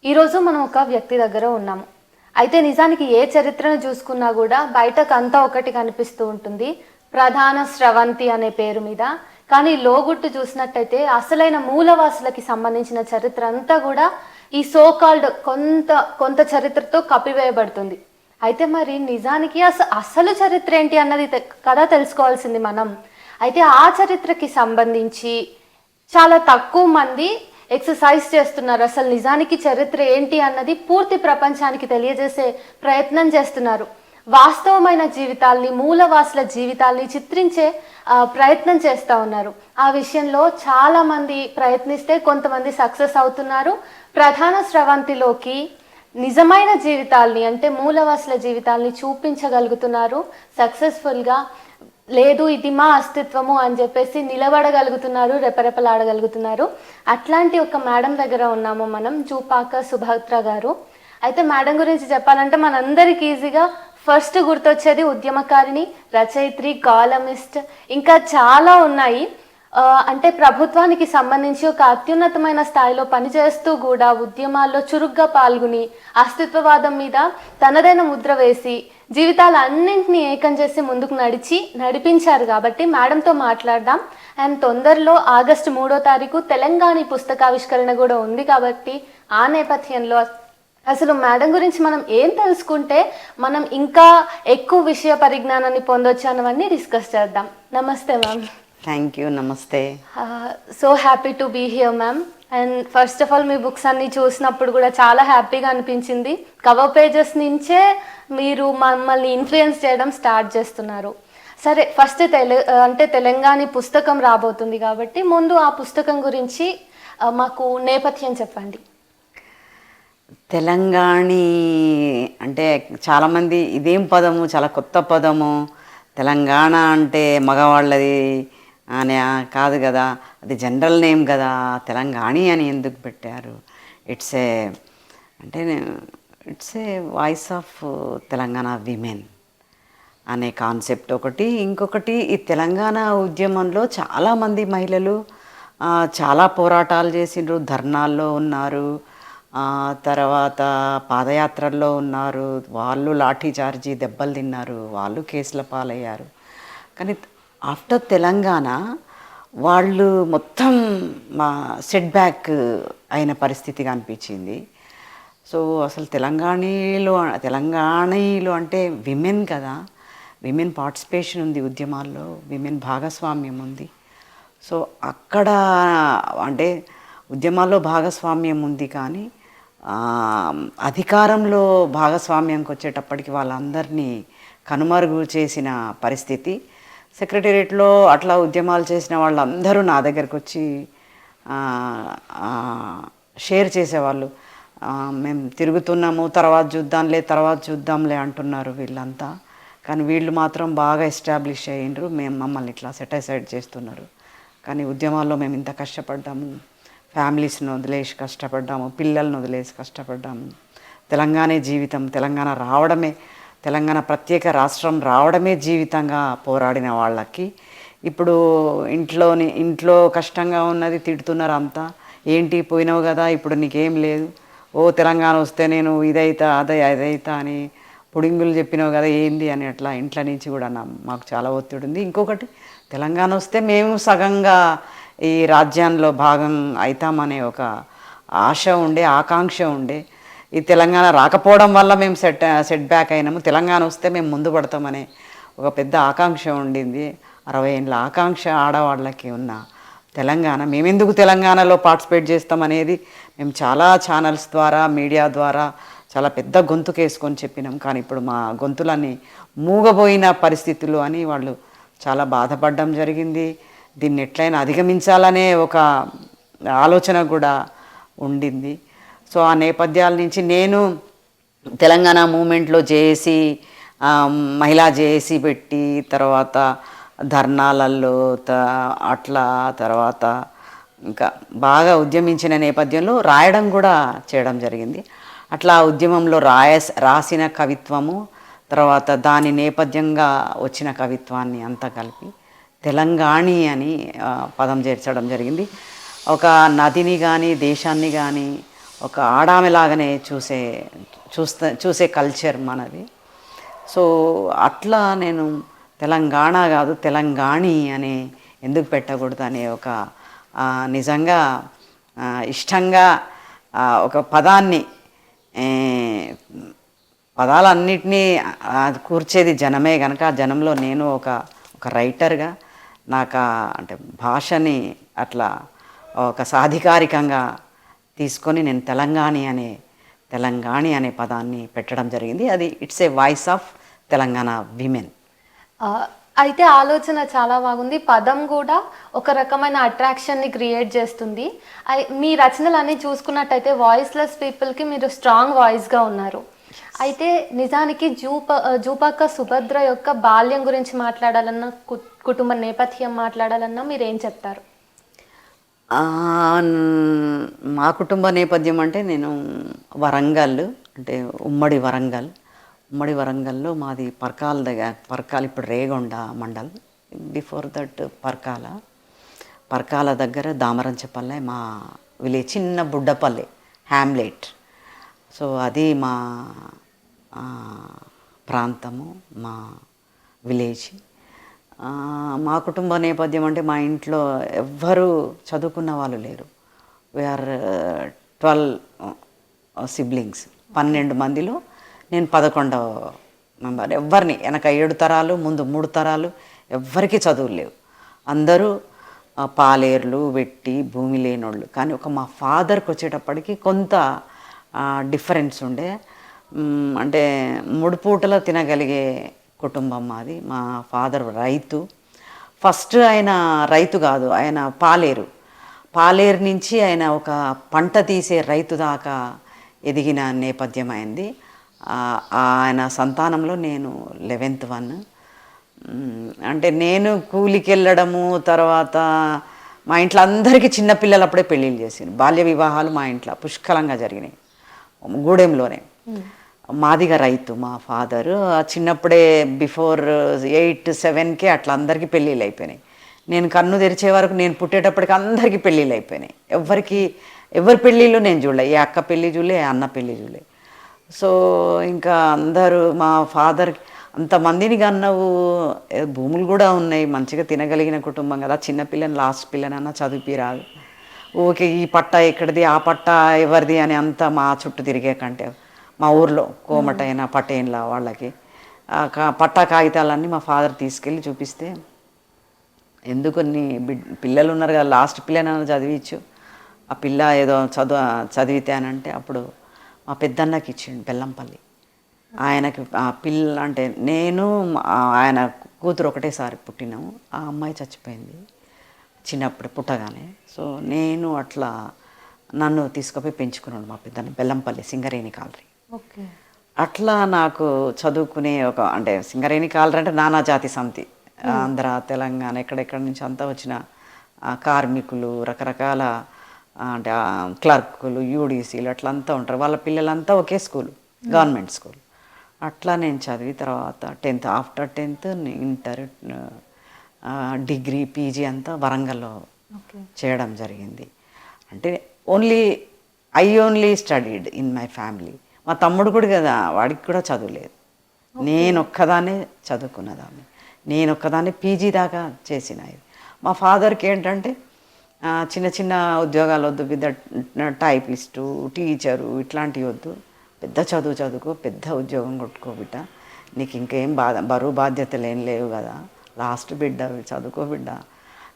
ఈరోజు మనం ఒక వ్యక్తి దగ్గర ఉన్నాము. అయితే నిజానికి ఏ చరిత్రను చూసుకున్నా కూడా బయటకు అంతా ఒకటి కనిపిస్తూ ఉంటుంది. ప్రధాన స్రవంతి అనే పేరు మీద. కానీ లోగుట్టు చూసినట్టయితే అసలైన మూలవాసులకి సంబంధించిన చరిత్ర అంతా కూడా ఈ సో కాల్డ్ కొంత కొంత చరిత్రతో కప్పివేయబడుతుంది. అయితే మరి నిజానికి అసలు చరిత్ర ఏంటి అన్నది కదా తెలుసుకోవాల్సింది మనం. అయితే ఆ చరిత్రకి సంబంధించి చాలా తక్కువ మంది ఎక్సర్సైజ్ చేస్తున్నారు. అసలు నిజానికి చరిత్ర ఏంటి అన్నది పూర్తి ప్రపంచానికి తెలియజేసే ప్రయత్నం చేస్తున్నారు. వాస్తవమైన జీవితాల్ని, మూలవాసుల జీవితాల్ని చిత్రించే ప్రయత్నం చేస్తూ ఉన్నారు. ఆ విషయంలో చాలా మంది ప్రయత్నిస్తే కొంతమంది సక్సెస్ అవుతున్నారు. ప్రధాన స్రవంతిలోకి నిజమైన జీవితాల్ని అంటే మూలవాసుల జీవితాల్ని చూపించగలుగుతున్నారు సక్సెస్ఫుల్గా. లేదు ఇది మా అస్తిత్వము అని చెప్పేసి నిలబడగలుగుతున్నారు, రెపరెపలాడగలుగుతున్నారు. అట్లాంటి ఒక మేడం దగ్గర ఉన్నాము మనం, జూపాక సుభద్ర గారు. అయితే మేడం గురించి చెప్పాలంటే మనందరికి ఈజీగా ఫస్ట్ గుర్తొచ్చేది ఉద్యమకారిణి, రచయిత్రి, కాలమిస్ట్, ఇంకా చాలా ఉన్నాయి. అంటే ప్రభుత్వానికి సంబంధించి ఒక అత్యున్నతమైన స్థాయిలో పనిచేస్తూ కూడా ఉద్యమాల్లో చురుగ్గా పాల్గొని అస్తిత్వవాదం మీద తనదైన ముద్ర వేసి జీవితాలన్నింటినీ ఏకం చేసి ముందుకు నడిపించారు. కాబట్టి మేడంతో మాట్లాడదాం. అండ్ తొందరలో ఆగస్టు 3వ తారీఖు తెలంగాణ పుస్తకావిష్కరణ కూడా ఉంది. కాబట్టి ఆ నేపథ్యంలో అసలు మేడం గురించి మనం ఏం తెలుసుకుంటే మనం ఇంకా ఎక్కువ విషయ పరిజ్ఞానాన్ని పొందొచ్చు అన్నవన్నీ డిస్కస్ చేద్దాం. నమస్తే మ్యామ్. Thank you. నమస్తే. So happy to be here ma'am. And first of all మీ బుక్స్ అన్ని చూసినప్పుడు కూడా చాలా హ్యాపీగా అనిపించింది. కవర్ పేజెస్ నుంచే మీరు మమ్మల్ని ఇన్ఫ్లుయెన్స్ చేయడం స్టార్ట్ చేస్తున్నారు. సరే, ఫస్ట్ తెలంగాణ పుస్తకం రాబోతుంది కాబట్టి ముందు ఆ పుస్తకం గురించి మాకు నేపథ్యం చెప్పండి. తెలంగాణి అంటే చాలామంది ఇదేం పదము, చాలా కొత్త పదము. తెలంగాణ అంటే మగవాళ్ళది అని కాదు కదా, అది జనరల్ నేమ్ కదా, తెలంగాణి అని ఎందుకు పెట్టారు? It's a voice of Telangana women అనే కాన్సెప్ట్ ఒకటి. ఇంకొకటి, ఈ తెలంగాణ ఉద్యమంలో చాలామంది మహిళలు చాలా పోరాటాలు చేసిండ్రు, ధర్నాల్లో ఉన్నారు, తర్వాత పాదయాత్రల్లో ఉన్నారు. వాళ్ళు లాఠీ చార్జీ దెబ్బలు తిన్నారు, వాళ్ళు కేసుల పాలయ్యారు. కానీ ఆఫ్టర్ తెలంగాణ వాళ్ళు మొత్తం సెట్ బ్యాక్ అయిన పరిస్థితిగా అనిపించింది. సో అసలు తెలంగాణలో అంటే విమెన్ కదా, విమెన్ పార్టిసిపేషన్ ఉంది ఉద్యమాల్లో, విమెన్ భాగస్వామ్యం ఉంది. సో అక్కడ అంటే ఉద్యమాల్లో భాగస్వామ్యం ఉంది, కానీ అధికారంలో భాగస్వామ్యంకి వచ్చేటప్పటికి వాళ్ళందరినీ కనుమరుగు చేసిన పరిస్థితి. సెక్రటేరియట్లో అట్లా ఉద్యమాలు చేసిన వాళ్ళందరూ నా దగ్గరకు వచ్చి షేర్ చేసేవాళ్ళు. మేము తిరుగుతున్నాము, తర్వాత చూద్దాంలే అంటున్నారు వీళ్ళంతా. కానీ వీళ్ళు మాత్రం బాగా ఎస్టాబ్లిష్ అయ్యిండ్రు, మమ్మల్ని ఇట్లా సెటిసైడ్ చేస్తున్నారు. కానీ ఉద్యమాల్లో మేము ఇంత కష్టపడ్డాము, ఫ్యామిలీస్ని వదిలేసి కష్టపడ్డాము, పిల్లల్ని వదిలేసి కష్టపడ్డాము. తెలంగాణ జీవితం, తెలంగాణ రావడమే, తెలంగాణ ప్రత్యేక రాష్ట్రం రావడమే జీవితంగా పోరాడిన వాళ్ళకి ఇప్పుడు ఇంట్లో కష్టంగా ఉన్నది, తిడుతున్నారు అంతా. ఏంటి పోయినావు కదా, ఇప్పుడు నీకేం లేదు, ఓ తెలంగాణ వస్తే నేను అదైతా అని పుడింగులు చెప్పినావు కదా ఏంది అని అట్లా ఇంట్లో నుంచి కూడా మాకు చాలా ఒత్తిడి ఉంది. ఇంకొకటి, తెలంగాణ వస్తే మేము సగంగా ఈ రాజ్యాంగంలో భాగం అవుతామనే ఒక ఆశ ఉండే, ఆకాంక్ష ఉండే. ఈ తెలంగాణ రాకపోవడం వల్ల మేము సెట్ బ్యాక్ అయినాము, తెలంగాణ వస్తే మేము ముందు పడతామనే ఒక పెద్ద ఆకాంక్ష ఉండింది. 60 ఏళ్ళ ఆకాంక్ష ఆడవాళ్ళకి ఉన్న తెలంగాణ. మేమెందుకు తెలంగాణలో పార్టిసిపేట్ చేస్తామనేది మేము చాలా ఛానల్స్ ద్వారా, మీడియా ద్వారా చాలా పెద్ద గొంతుకేసుకొని చెప్పినాం. కానీ ఇప్పుడు మా గొంతులన్నీ మూగబోయిన పరిస్థితులు అని వాళ్ళు చాలా బాధపడడం జరిగింది. దీన్ని ఎట్లయినా అధిగమించాలనే ఒక ఆలోచన కూడా ఉండింది. సో ఆ నేపథ్యాల నుంచి నేను తెలంగాణ మూమెంట్లో మహిళా జేఏసీ పెట్టి, తర్వాత ధర్నాలలో అట్లా తర్వాత ఇంకా బాగా ఉద్యమించిన నేపథ్యంలో రాయడం కూడా చేయడం జరిగింది. అట్లా ఉద్యమంలో రాసిన కవిత్వము, తర్వాత దాని నేపథ్యంగా వచ్చిన కవిత్వాన్ని అంతా కలిపి తెలంగాణి అని పదం చేర్చడం జరిగింది. ఒక నదిని కానీ, దేశాన్ని కానీ, ఒక ఆడామెలాగానే చూసే కల్చర్ మనది. సో అట్లా నేను తెలంగాణ కాదు తెలంగాణి అని ఎందుకు పెట్టకూడదు అనే ఒక నిజంగా ఇష్టంగా ఒక పదాన్ని పదాలన్నిటినీ కూర్చేది జనమే కనుక ఆ జనంలో నేను ఒక రైటర్గా నాకు అంటే భాషని అట్లా ఒక సాధికారికంగా తీసుకొని నేను తెలంగాణి అనే పదాన్ని పెట్టడం జరిగింది. అది it's a voice of Telangana women. ఆ, అయితే ఆలోచన చాలా బాగుంది. పదం కూడా ఒక రకమైన అట్రాక్షన్ని క్రియేట్ చేస్తుంది. మీ రచనలన్నీ చూసుకున్నట్టయితే వాయిస్లెస్ పీపుల్కి మీరు స్ట్రాంగ్ వాయిస్గా ఉన్నారు. అయితే నిజానికి జూపక్క సుభద్ర యొక్క బాల్యం గురించి మాట్లాడాలన్నా, కుటుంబ నేపథ్యం మాట్లాడాలన్నా మీరు ఏం చెప్తారు? మా కుటుంబ నేపథ్యం అంటే నేను వరంగల్, అంటే ఉమ్మడి వరంగల్లో మాది పర్కాల్ ఇప్పుడు రేగొండ మండల్. బిఫోర్ దట్ పర్కాల దగ్గర దామరంచపల్లె మా విలేజ్, చిన్న బుడ్డపల్లె హ్యామ్లెట్. సో అది మా ప్రాంతము, మా విలేజ్. మా కుటుంబ నేపథ్యం అంటే మా ఇంట్లో ఎవ్వరూ చదువుకున్న వాళ్ళు లేరు. We are 12 siblings. 12 మందిలో నేను 11వ మెంబర్. ఎవ్వరిని వెనక 7 తరాలు, ముందు 3 తరాలు ఎవ్వరికీ చదువులు లేవు. అందరూ పాలేర్లు, వెట్టి, భూమి లేనోళ్ళు. కానీ మా ఫాదర్కి వచ్చేటప్పటికి కొంత డిఫరెన్స్ ఉండే. అంటే 3 పూటల తినగలిగే కుటుంబం మాది. మా ఫాదర్ రైతు. ఫస్ట్ ఆయన రైతు కాదు, ఆయన పాలేరు నుంచి ఆయన ఒక పంట తీసే రైతు దాకా ఎదిగిన నేపథ్యం అయింది. ఆయన సంతానంలో నేను 11th వన్. అంటే నేను కూలికి వెళ్ళడము, తర్వాత మా ఇంట్లో అందరికీ చిన్నపిల్లలు అప్పుడే పెళ్ళిళ్ళు చేసింది. బాల్య వివాహాలు మా ఇంట్లో పుష్కలంగా జరిగినాయి. గూడెంలోనే. మాదిగా రైతు మా ఫాదరు. చిన్నప్పుడే బిఫోర్ 8, 7కే అట్లా అందరికీ పెళ్ళిళ్ళు అయిపోయినాయి. నేను కన్ను తెరిచే వరకు, నేను పుట్టేటప్పటికి అందరికీ పెళ్ళిళ్ళు అయిపోయినాయి. ఎవరి పెళ్ళిళ్ళు నేను చూడలే. ఏ అక్క పెళ్ళి చూడలే, ఏ అన్న పెళ్ళి చూడలే. సో ఇంకా అందరూ మా ఫాదర్కి అంతమందిని కన్నావు, భూములు కూడా ఉన్నాయి, మంచిగా తినగలిగిన కుటుంబం కదా. చిన్నపిల్లని లాస్ట్ పిల్లనన్నా చదివిరాదు. ఓకే ఈ పట్ట ఎక్కడిది, ఆ పట్ట ఎవరిది అని అంతా మా చుట్టూ తిరిగే కంటే మా ఊర్లో కోమటైన పటేన్ల వాళ్ళకి పట్టా కాగితాలన్నీ మా ఫాదర్ తీసుకెళ్ళి చూపిస్తే, ఎందుకు నీ పిల్లలు ఉన్నారు కదా, లాస్ట్ పిల్లనన్నా చదివించు, ఆ పిల్ల ఏదో చదివితే అని అంటే అప్పుడు మా పెద్దన్నకి ఇచ్చిండు బెల్లంపల్లి. ఆయనకి ఆ పిల్ల అంటే నేను ఆయన కూతురు ఒకటేసారి పుట్టినాము. ఆ అమ్మాయి చచ్చిపోయింది చిన్నప్పుడు పుట్టగానే. సో నేను అట్లా నన్ను తీసుకుపోయి పెంచుకున్నాడు మా పెద్దన్న బెల్లంపల్లి, సింగరేణి కాలరీ. ఓకే. అట్లా నాకు చదువుకునే అంటే సింగరేణి కాలరీ అంటే నానా జాతి సమితి, ఆంధ్ర, తెలంగాణ ఎక్కడెక్కడి నుంచి అంతా వచ్చిన కార్మికులు, రకరకాల అంటే క్లర్కులు, యూడీసీలు అట్లా అంతా ఉంటారు. వాళ్ళ పిల్లలంతా ఒకే స్కూలు, గవర్నమెంట్ స్కూల్. అట్లా నేను చదివి తర్వాత 10th, after 10th inter, degree, PG అంతా వరంగల్లో చేయడం జరిగింది. అంటే I only studied in my family. మా తమ్ముడు కూడా కదా, వాడికి కూడా చదువులేదు. నేను ఒక్కదాన్నే చదువుకున్నదాన్ని. నేను ఒక్కదాన్నే పీజీ దాకా చేసిన. ఇది మా ఫాదర్కి ఏంటంటే చిన్న చిన్న ఉద్యోగాలు వద్దు, టైపిస్టు, టీచరు ఇట్లాంటివి వద్దు, పెద్ద చదువుకో, పెద్ద ఉద్యోగం కొట్టుకో బిడ్డ, నీకు ఇంకేం బరువు బాధ్యతలు ఏం లేవు కదా, లాస్ట్ బిడ్డ, చదువుకో బిడ్డ.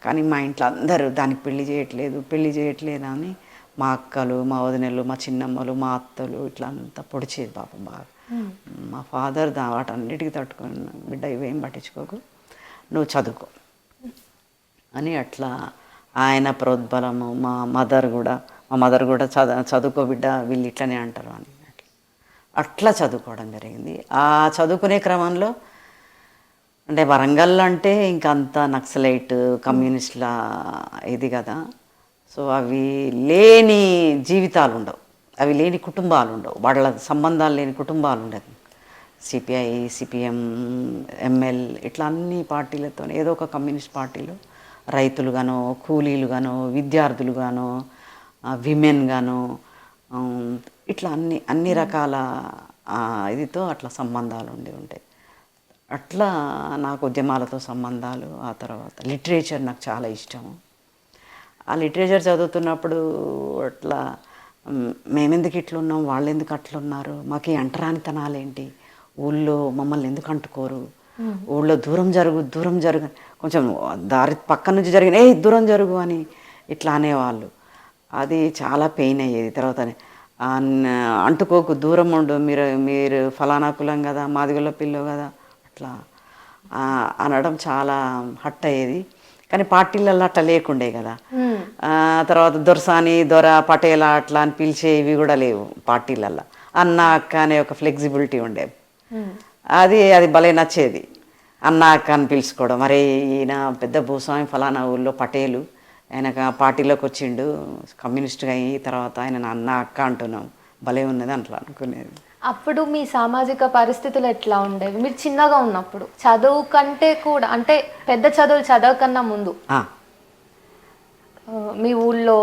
కానీ మా ఇంట్లో అందరూ దానికి పెళ్లి చేయట్లేదు అని మా అక్కలు, మా వదినలు, మా చిన్నమ్మలు, మా అత్తలు ఇట్లా అంతా పొడిచేది పాపం బాగా. మా ఫాదర్ వాటన్నిటికీ తట్టుకొని, బిడ్డ ఇవేం పట్టించుకోకు, నువ్వు చదువుకో అని అట్లా ఆయన ప్రోద్బలము. మా మదర్ కూడా చదువుకో బిడ్డ, వీళ్ళు ఇట్లనే అంటారు అని అట్లా చదువుకోవడం జరిగింది. ఆ చదువుకునే క్రమంలో అంటే వరంగల్ అంటే ఇంకా అంతా నక్సలైట్ కమ్యూనిస్టుల ఇది కదా. సో అవి లేని జీవితాలు ఉండవు, అవి లేని కుటుంబాలు ఉండవు, వాళ్ళ సంబంధాలు లేని కుటుంబాలు ఉండదు. సిపిఐ, సిపిఎం, ఎంఎల్ ఇట్లా అన్ని పార్టీలతో ఏదో ఒక కమ్యూనిస్ట్ పార్టీలు రైతులుగానో, కూలీలుగానో, విద్యార్థులుగానో, విమెన్గానో, ఆమ్, ఇట్లా అన్ని రకాల ఇదితో అట్లా సంబంధాలు ఉంటాయి. అట్లా నాకు ఉద్యమాలతో సంబంధాలు. ఆ తర్వాత లిటరేచర్ నాకు చాలా ఇష్టం. ఆ లిటరేచర్ చదువుతున్నప్పుడు అట్లా మేమెందుకు ఇట్లున్నాం, వాళ్ళు ఎందుకు అట్లున్నారు, మాకు ఈ అంటరానితనాలేంటి, ఊళ్ళో మమ్మల్ని ఎందుకు అంటుకోరు, ఊళ్ళో దూరం జరుగు, కొంచెం దారి పక్క నుంచి జరిగిన దూరం జరుగు అని ఇట్లా అనేవాళ్ళు. అది చాలా పెయిన్ అయ్యేది. తర్వాత అంటుకోకు, దూరం ఉండు, మీరు ఫలానా కులం కదా, మాదిగొల్ల పిల్లో కదా, అట్లా అనడం చాలా హట్ అయ్యేది. కానీ పార్టీలలో అట్లా లేకుండే కదా. తర్వాత దొరసాని, దొర, పటేల అట్లా అని పిలిచేవి కూడా లేవు పార్టీలల్లో. అన్న అక్క అనే ఒక ఫ్లెక్సిబిలిటీ ఉండే. అది భలే నచ్చేది, అన్న అక్క అని పిలుచుకోవడం. మరి ఈయన పెద్ద భూస్వామి ఫలానా ఊళ్ళో పటేలు, ఆయన పార్టీలోకి వచ్చిండు కమ్యూనిస్ట్గా అయ్యి, తర్వాత ఆయన అన్న అక్క అంటున్నాం, భలే ఉన్నది అట్లా అనుకునేది. అప్పుడు మీ సామాజిక పరిస్థితులు ఎట్లా ఉండేవి మీరు చిన్నగా ఉన్నప్పుడు? చదువు కంటే కూడా, అంటే పెద్ద చదువులు చదవకన్నా ముందు మీ ఊళ్ళో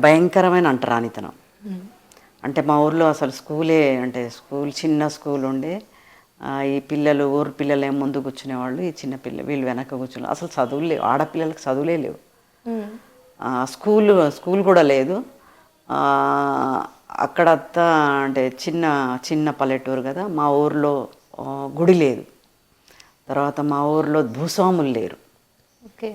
భయంకరమైన అంటరానితనం. అంటే మా ఊర్లో అసలు చిన్న స్కూల్ ఉండే. ఈ పిల్లలు, ఊరు పిల్లలు ఏమో ముందు కూర్చునేవాళ్ళు, ఈ చిన్న వీళ్ళు వెనక కూర్చునే. అసలు చదువులు లేవు, ఆడపిల్లలకు చదువులే లేవు. స్కూల్ కూడా లేదు. అక్కడంతా అంటే చిన్న పల్లెటూరు కదా. మా ఊర్లో గుడి లేదు. తర్వాత మా ఊర్లో భూస్వాములు లేరు. ఓకే.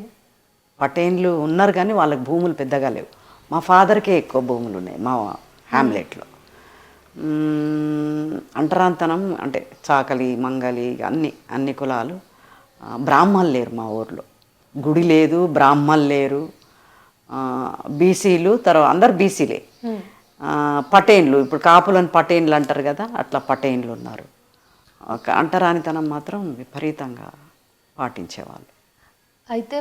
పటేన్లు ఉన్నారు కానీ వాళ్ళకి భూములు పెద్దగా లేవు. మా ఫాదర్కే ఎక్కువ భూములు ఉన్నాయి మా హ్యామ్లెట్లో. అంటరాంతనం అంటే చాకలి, మంగలి, అన్ని కులాలు. బ్రాహ్మణులు లేరు మా ఊర్లో. గుడి లేదు, బ్రాహ్మణులు లేరు. బీసీలు, తర్వాత అందరు బీసీలే. పటేన్లు, ఇప్పుడు కాపులని పటేన్లు అంటారు కదా, అట్లా పటేన్లు ఉన్నారు. అంటరానితనం మాత్రం విపరీతంగా పాటించేవాళ్ళు. అయితే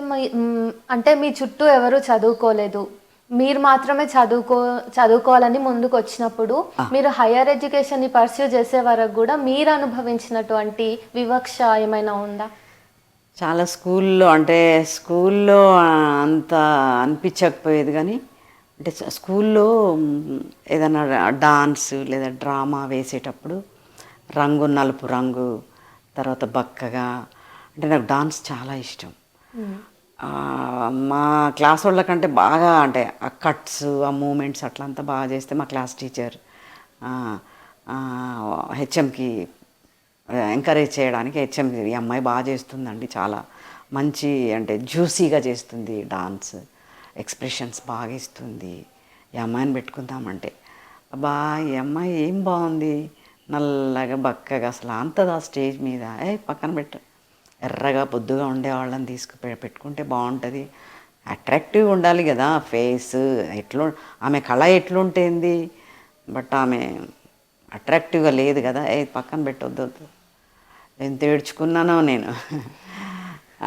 అంటే మీ చుట్టూ ఎవరు చదువుకోలేదు, మీరు మాత్రమే చదువుకోవాలని ముందుకు వచ్చినప్పుడు మీరు హైయర్ ఎడ్యుకేషన్ని పర్స్యూ చేసే వరకు కూడా మీరు అనుభవించినటువంటి వివక్ష ఏమైనా ఉందా? చాలా స్కూల్లో అంత అనిపించకపోయేది. కానీ అంటే స్కూల్లో ఏదైనా డాన్స్ లేదా డ్రామా వేసేటప్పుడు నలుపు రంగు, తర్వాత బక్కగా, అంటే నాకు డాన్స్ చాలా ఇష్టం. మా క్లాస్ వాళ్ళకంటే బాగా, అంటే ఆ కట్స్, ఆ మూమెంట్స్ అట్లంతా బాగా చేస్తే మా క్లాస్ టీచర్ హెచ్ఎంకి ఎంకరేజ్ చేయడానికి, హెచ్ఎంకి ఈ అమ్మాయి బాగా చేస్తుందండి, చాలా మంచి, అంటే జ్యూసీగా చేస్తుంది డాన్స్, ఎక్స్ప్రెషన్స్ బాగా ఇస్తుంది, ఈ అమ్మాయిని పెట్టుకుందామంటే, అబ్బా ఈ అమ్మాయి ఏం బాగుంది, నల్లగా బక్కగా, అసలు అంతదా స్టేజ్ మీద పక్కన పెట్టు, ఎర్రగా బొద్దుగా ఉండేవాళ్ళని పెట్టుకుంటే బాగుంటుంది, అట్రాక్టివ్గా ఉండాలి కదా ఫేస్, ఆమె కళ ఎట్లుంటుంది, బట్ ఆమె అట్రాక్టివ్గా లేదు కదా, పక్కన పెట్టొద్దు. ఎంత ఏడ్చుకున్నానో నేను.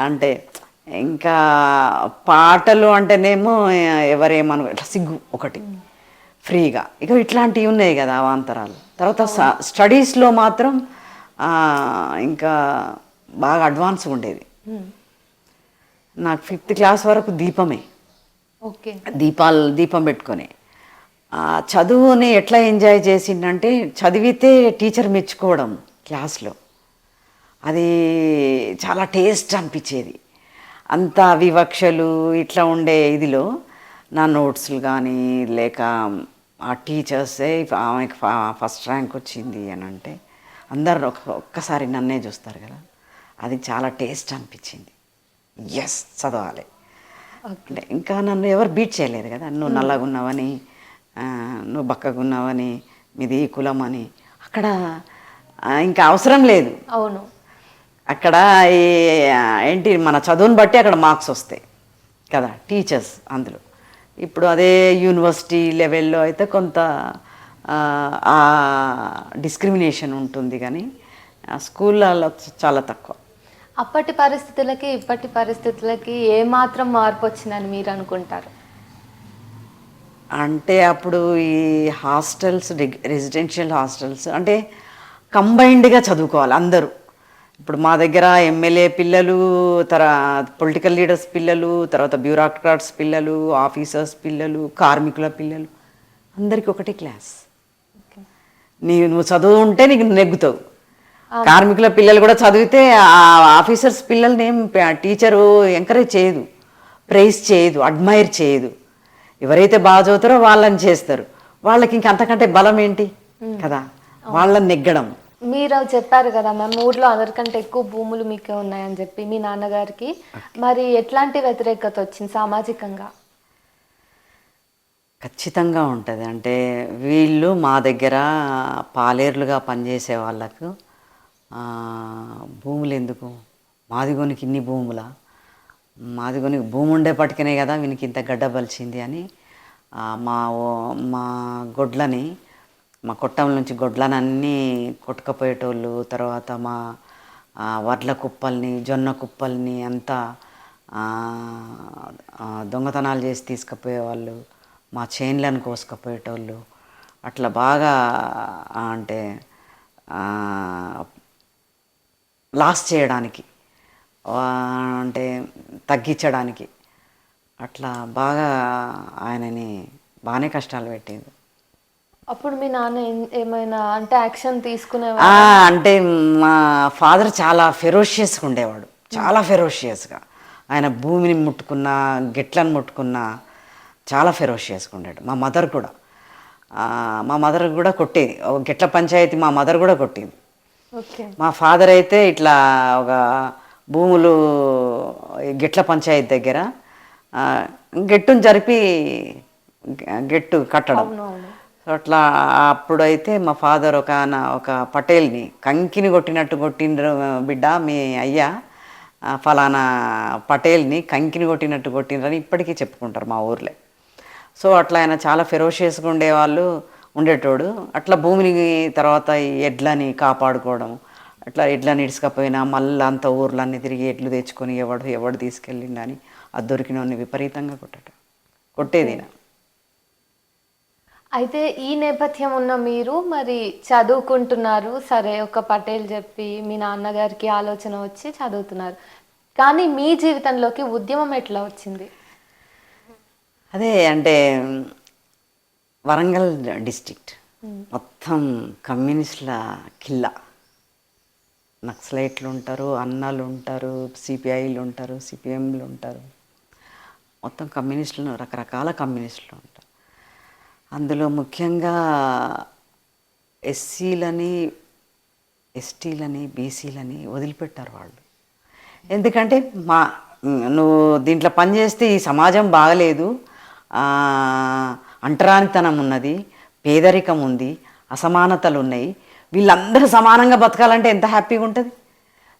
అంటే ఇంకా పాటలు అంటేనేమో ఎవరేమను, ఇట్లా సిగ్గు ఒకటి ఫ్రీగా, ఇక ఇట్లాంటివి ఉన్నాయి కదా అవాంతరాలు. తర్వాత స్టడీస్లో మాత్రం ఇంకా బాగా అడ్వాన్స్గా ఉండేది. నాకు 5th క్లాస్ వరకు దీపమే. ఓకే. దీపం పెట్టుకొని చదువుని ఎట్లా ఎంజాయ్ చేసిందంటే, చదివితే టీచర్ మెచ్చుకోవడం క్లాస్లో, అది చాలా టేస్ట్ అనిపించేది. అంత వివక్షలు ఇట్లా ఉండే ఇదిలో నా నోట్స్లు కానీ, లేక ఆ టీచర్సే ఆమెకి ఫస్ట్ ర్యాంక్ వచ్చింది అని అంటే అందరు ఒక్కసారి నన్నే చూస్తారు కదా, అది చాలా టేస్ట్ అనిపించింది. ఎస్, చదవాలి అంటే. ఇంకా నన్ను ఎవరు బీట్ చేయలేదు కదా, నువ్వు నల్లగా ఉన్నావని, నువ్వు బక్కగా ఉన్నావని, మీది ఈ కులం అని, అక్కడ ఇంకా అవసరం లేదు. అవును. అక్కడ ఏంటి, మన చదువుని బట్టి అక్కడ మార్క్స్ వస్తాయి కదా టీచర్స్ అందులో. ఇప్పుడు అదే యూనివర్సిటీ లెవెల్లో అయితే కొంత డిస్క్రిమినేషన్ ఉంటుంది, కానీ స్కూళ్ళలో చాలా తక్కువ. అప్పటి పరిస్థితులకి ఇప్పటి పరిస్థితులకి ఏమాత్రం మార్పు వచ్చిందని మీరు అనుకుంటారు? అంటే అప్పుడు ఈ హాస్టల్స్, రెసిడెన్షియల్ హాస్టల్స్ అంటే కంబైన్డ్గా చదువుకోవాలి అందరూ. ఇప్పుడు మా దగ్గర ఎమ్మెల్యే పిల్లలు, పొలిటికల్ లీడర్స్ పిల్లలు, తర్వాత బ్యూరోక్రాట్స్ పిల్లలు, ఆఫీసర్స్ పిల్లలు, కార్మికుల పిల్లలు, అందరికి ఒకటి క్లాస్. నువ్వు చదువు ఉంటే నీకు నెగ్గుతావు. కార్మికుల పిల్లలు కూడా చదివితే ఆ ఆఫీసర్స్ పిల్లల్ని ఏం టీచరు ఎంకరేజ్ చేయదు, ప్రైజ్ చేయదు, అడ్మైర్ చేయదు. ఎవరైతే బాగా చదువుతారో వాళ్ళని చేస్తారు. వాళ్ళకి ఇంక అంతకంటే బలం ఏంటి కదా, వాళ్ళని నెగ్గడం. మీరు చెప్పారు కదా మ్యామ్, ఊర్లో అందరికంటే ఎక్కువ భూములు మీకే ఉన్నాయని చెప్పి మీ నాన్నగారికి. మరి ఎట్లాంటి వ్యతిరేకత వచ్చింది సామాజికంగా? ఖచ్చితంగా ఉంటుంది. అంటే వీళ్ళు మా దగ్గర పాలేర్లుగా పనిచేసే వాళ్ళకు భూములు ఎందుకు, మాదిగోనికి ఇన్ని భూముల, మాదిగోనికి భూమి ఉండేపటికనే కదా వీనికి ఇంత గడ్డ బలిచింది అని మా గొడ్లని, మా కొట్టం నుంచి గొడ్లని అన్నీ కొట్టుకపోయేటోళ్ళు. తర్వాత మా వడ్ల కుప్పల్ని, జొన్న కుప్పల్ని అంతా దొంగతనాలు చేసి తీసుకుపోయేవాళ్ళు. మా చైన్లను కోసుకపోయేటోళ్ళు. అట్లా బాగా అంటే లాస్ చేయడానికి, అంటే తగ్గించడానికి అట్లా బాగా ఆయనని బాగానే కష్టాలు పెట్టింది. అప్పుడు మీ నాన్న ఏమైనా అంటే యాక్షన్ అంటే మా ఫాదర్ చాలా ఫెరోషియస్గా ఉండేవాడు, చాలా ఫెరోషియస్గా. ఆయన భూమిని ముట్టుకున్నా, గిట్లను ముట్టుకున్నా చాలా ఫెరోషియస్గా ఉండేది. మా మదర్ కూడా కొట్టేది. గిట్ల పంచాయతీ మా మదర్ కూడా కొట్టేది. మా ఫాదర్ అయితే ఇట్లా ఒక భూములు గిట్ల పంచాయతీ దగ్గర గెట్టును జరిపి గెట్టు కట్టడం. సో అట్లా అప్పుడైతే మా ఫాదర్ ఒక పటేల్ని కంకిని కొట్టిండ్రు బిడ్డ మీ అయ్యా, ఫలానా పటేల్ని కంకిని కొట్టిండ్రని ఇప్పటికీ చెప్పుకుంటారు మా ఊర్లో. సో అట్లా ఆయన చాలా ఫెరోషియస్గా ఉండేటోడు. అట్లా భూమిని తర్వాత ఎడ్లని కాపాడుకోవడం, అట్లా ఎడ్లని ఇడుచుకపోయినా మళ్ళీ అంత ఊర్లన్నీ తిరిగి ఎడ్లు తెచ్చుకొని ఎవడు తీసుకెళ్ళిండని అది దొరికినోడిని విపరీతంగా కొట్టేది. అయితే ఈ నేపథ్యం ఉన్న మీరు మరి చదువుకుంటున్నారు, సరే ఒక పటేల్ చెప్పి మీ నాన్నగారికి ఆలోచన వచ్చి చదువుతున్నారు. కానీ మీ జీవితంలోకి ఉద్యమం ఎట్లా వచ్చింది? అదే అంటే వరంగల్ డిస్ట్రిక్ట్ మొత్తం కమ్యూనిస్టుల కిల్లా. నక్సలైట్లు ఉంటారు, అన్నాలు ఉంటారు, సిపిఐలు ఉంటారు, సిపిఎంలు ఉంటారు, మొత్తం కమ్యూనిస్టులు, రకరకాల కమ్యూనిస్టులు ఉంటారు. అందులో ముఖ్యంగా ఎస్సీలని, ఎస్టీలని, బీసీలని వదిలిపెట్టారు వాళ్ళు. ఎందుకంటే నువ్వు దీంట్లో పనిచేస్తే ఈ సమాజం బాగలేదు, అంటరానితనం ఉన్నది, పేదరికం ఉంది, అసమానతలు ఉన్నాయి, వీళ్ళందరూ సమానంగా బతకాలంటే ఎంత హ్యాపీగా ఉంటుంది.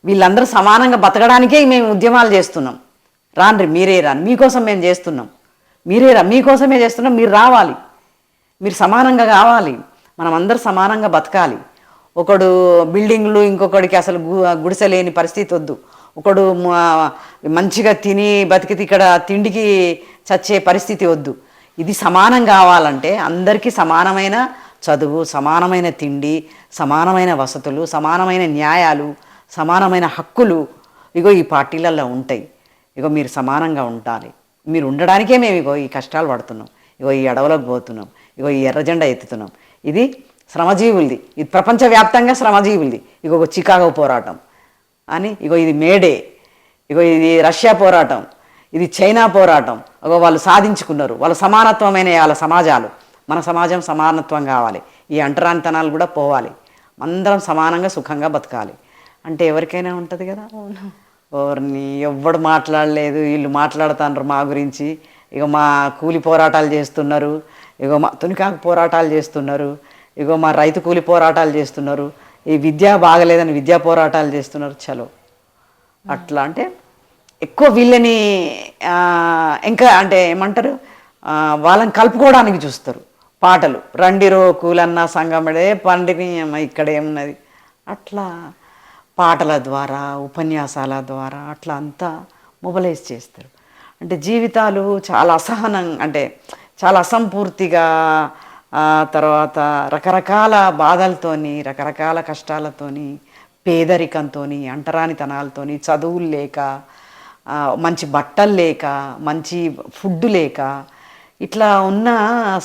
వీళ్ళందరూ సమానంగా బతకడానికే మేము ఉద్యమాలు చేస్తున్నాం. మీరే రాని, మీకోసం మేము చేస్తున్నాం, మీకోసమే చేస్తున్నాం, మీరు రావాలి, మీరు సమానంగా కావాలి, మనం అందరూ సమానంగా బతకాలి. ఒకడు బిల్డింగ్లు ఇంకొకడికి అసలు గుడిసెలేని పరిస్థితి వద్దు, ఒకడు మంచిగా తిని బతికితే ఇక్కడ తిండికి చచ్చే పరిస్థితి వద్దు. ఇది సమానం కావాలంటే అందరికీ సమానమైన చదువు, సమానమైన తిండి, సమానమైన వసతులు, సమానమైన న్యాయాలు, సమానమైన హక్కులు ఈ పార్టీలలో ఉంటాయి. మీరు సమానంగా ఉండాలి. మీరు ఉండడానికే మేము ఈ కష్టాలు పడుతున్నాం, ఈ అడవులకు పోతున్నాం, ఈ ఎర్రజెండా ఎత్తుతున్నాం. ఇది శ్రమజీవులది, ఇది ప్రపంచవ్యాప్తంగా శ్రమజీవులది. చికాగో పోరాటం అని, ఇది మేడే, ఇది రష్యా పోరాటం, ఇది చైనా పోరాటం. వాళ్ళు సాధించుకున్నారు, వాళ్ళ సమానత్వమైన వాళ్ళ సమాజాలు. మన సమాజం సమానత్వం కావాలి, ఈ అంటరానితనాలు కూడా పోవాలి, అందరం సమానంగా సుఖంగా బతకాలి అంటే ఎవరికైనా ఉంటుంది కదా. ఎవరిని ఎవ్వడు మాట్లాడలేదు, వీళ్ళు మాట్లాడుతున్నారు మా గురించి. మా కూలి పోరాటాలు చేస్తున్నారు, మా తునికాకు పోరాటాలు చేస్తున్నారు, మా రైతు కూలి పోరాటాలు చేస్తున్నారు, ఈ విద్య బాగలేదని విద్యా పోరాటాలు చేస్తున్నారు. చలో అట్లా అంటే ఎక్కువ వీళ్ళని ఇంకా అంటే ఏమంటారు, వాళ్ళని కలుపుకోవడానికి చూస్తారు. పాటలు రండిరో కూలన్న సంగమడే పండిని ఇక్కడ ఏమున్నది, అట్లా పాటల ద్వారా, ఉపన్యాసాల ద్వారా అట్లా అంతా మొబలైజ్ చేస్తారు. అంటే జీవితాలు చాలా అసహనం, అంటే చాలా అసంపూర్తిగా, తర్వాత రకరకాల బాధలతోని, రకరకాల కష్టాలతోని, పేదరికంతోని, అంటరానితనాలతోని, చదువులు లేక, మంచి బట్టలు లేక, మంచి ఫుడ్ లేక, ఇట్లా ఉన్న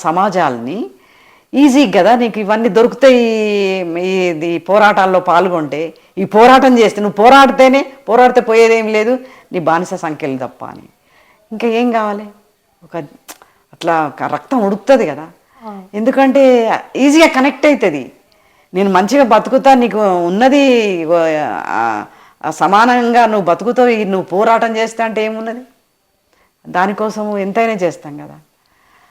సమాజాలని ఈజీ కదా నీకు ఇవన్నీ దొరుకుతాయి. ఇది పోరాటాల్లో పాల్గొంటే, ఈ పోరాటం చేస్తే నువ్వు పోరాడితే పోయేదేం లేదు, నీ బానిస సంఖ్యలు తప్ప అని. ఇంకా ఏం కావాలి? ఒక అట్లా రక్తం ఉడుకుతుంది కదా, ఎందుకంటే ఈజీగా కనెక్ట్ అవుతుంది. నేను మంచిగా బతుకుతా, నీకు ఉన్నది సమానంగా నువ్వు బతుకుతావు, నువ్వు పోరాటం చేస్తా అంటే ఏమున్నది? దానికోసం ఎంతైనా చేస్తాం కదా.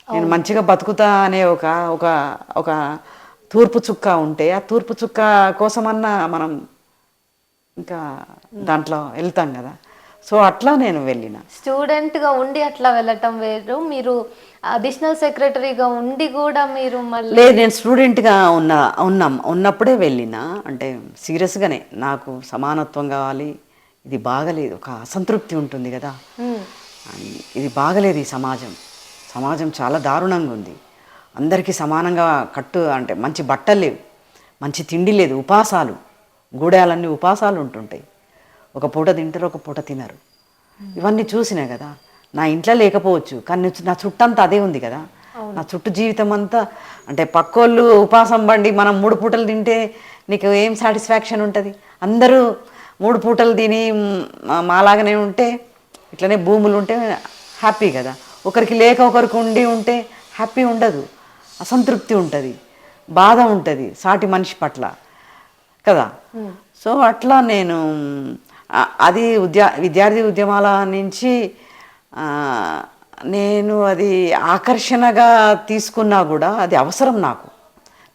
నేను మంచిగా బతుకుతా అనే ఒక ఒక ఒక తూర్పు చుక్క ఉంటే, ఆ తూర్పు చుక్క కోసమన్నా మనం ఇంకా దాంట్లో వెళ్తాం కదా. సో అట్లా నేను వెళ్ళిన. స్టూడెంట్గా ఉండి అట్లా వెళ్ళటం వేరు, మీరు అడిషనల్ సెక్రటరీగా ఉండి కూడా మీరు మళ్ళీ. లేదు, నేను స్టూడెంట్గా ఉన్నప్పుడే వెళ్ళిన. అంటే సీరియస్గానే నాకు సమానత్వం కావాలి, ఇది బాగలేదు, ఒక అసంతృప్తి ఉంటుంది కదా, ఇది బాగలేదు. ఈ సమాజం చాలా దారుణంగా ఉంది. అందరికీ సమానంగా అంటే మంచి బట్టలు లేవు, మంచి తిండి లేదు, ఉపాసాలు, గూడాలన్నీ ఉపాసాలు ఉంటుంటాయి. ఒక పూట తింటారు, ఒక పూట తినరు. ఇవన్నీ చూసినా కదా. నా ఇంట్లో లేకపోవచ్చు, కానీ నా చుట్టంతా అదే ఉంది కదా. నా చుట్టూ జీవితం అంతా అంటే పక్కోళ్ళు ఉపాసం బండి మనం 3 పూటలు తింటే నీకు ఏం సాటిస్ఫాక్షన్ ఉంటుంది? అందరూ 3 పూటలు తిని మాలాగానే ఉంటే, ఇట్లనే భూములు ఉంటే హ్యాపీ కదా. ఒకరికి లేక ఒకరికి ఉంటే హ్యాపీ ఉండదు, అసంతృప్తి ఉంటుంది, బాధ ఉంటుంది సాటి మనిషి పట్ల కదా. సో అట్లా నేను అది విద్యార్థి ఉద్యమాల నుంచి నేను అది ఆకర్షణగా తీసుకున్నా కూడా అది అవసరం నాకు.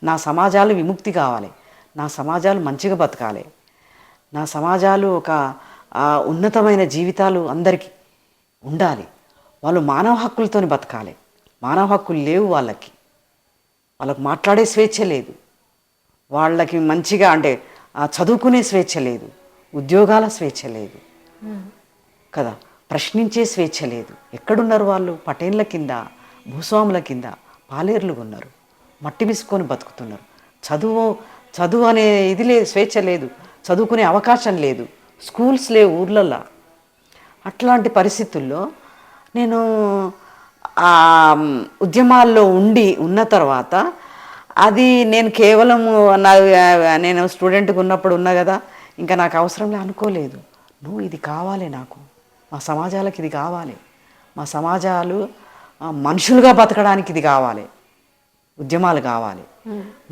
నా సమాజాలు విముక్తి కావాలి, నా సమాజాలు మంచిగా బతకాలి, నా సమాజాలు ఒక ఉన్నతమైన జీవితాలు అందరికీ ఉండాలి. వాళ్ళు మానవ హక్కులతో బతకాలి. మానవ హక్కులు లేవు వాళ్ళకి మాట్లాడే స్వేచ్ఛ లేదు, వాళ్ళకి మంచిగా అంటే చదువుకునే స్వేచ్ఛ లేదు, ఉద్యోగాల స్వేచ్ఛ లేదు కదా, ప్రశ్నించే స్వేచ్ఛ లేదు. ఎక్కడున్నారు వాళ్ళు? పటేన్ల కింద, భూస్వాముల కింద పాలేర్లుగా ఉన్నారు, మట్టి విసుకొని బతుకుతున్నారు. చదువు అనే ఇది లేదు, స్వేచ్ఛ లేదు, చదువుకునే అవకాశం లేదు, స్కూల్స్ లేవు ఊర్లల్లో. అట్లాంటి పరిస్థితుల్లో నేను ఉద్యమాల్లో ఉన్న తర్వాత అది నేను కేవలం నేను స్టూడెంట్గా ఉన్నప్పుడు ఉన్నా కదా, ఇంకా నాకు అవసరం అనుకోలేదు. ఇది కావాలి నాకు, మా సమాజాలకు ఇది కావాలి, మా సమాజాలు మనుషులుగా బతకడానికి ఇది కావాలి, ఉద్యమాలు కావాలి.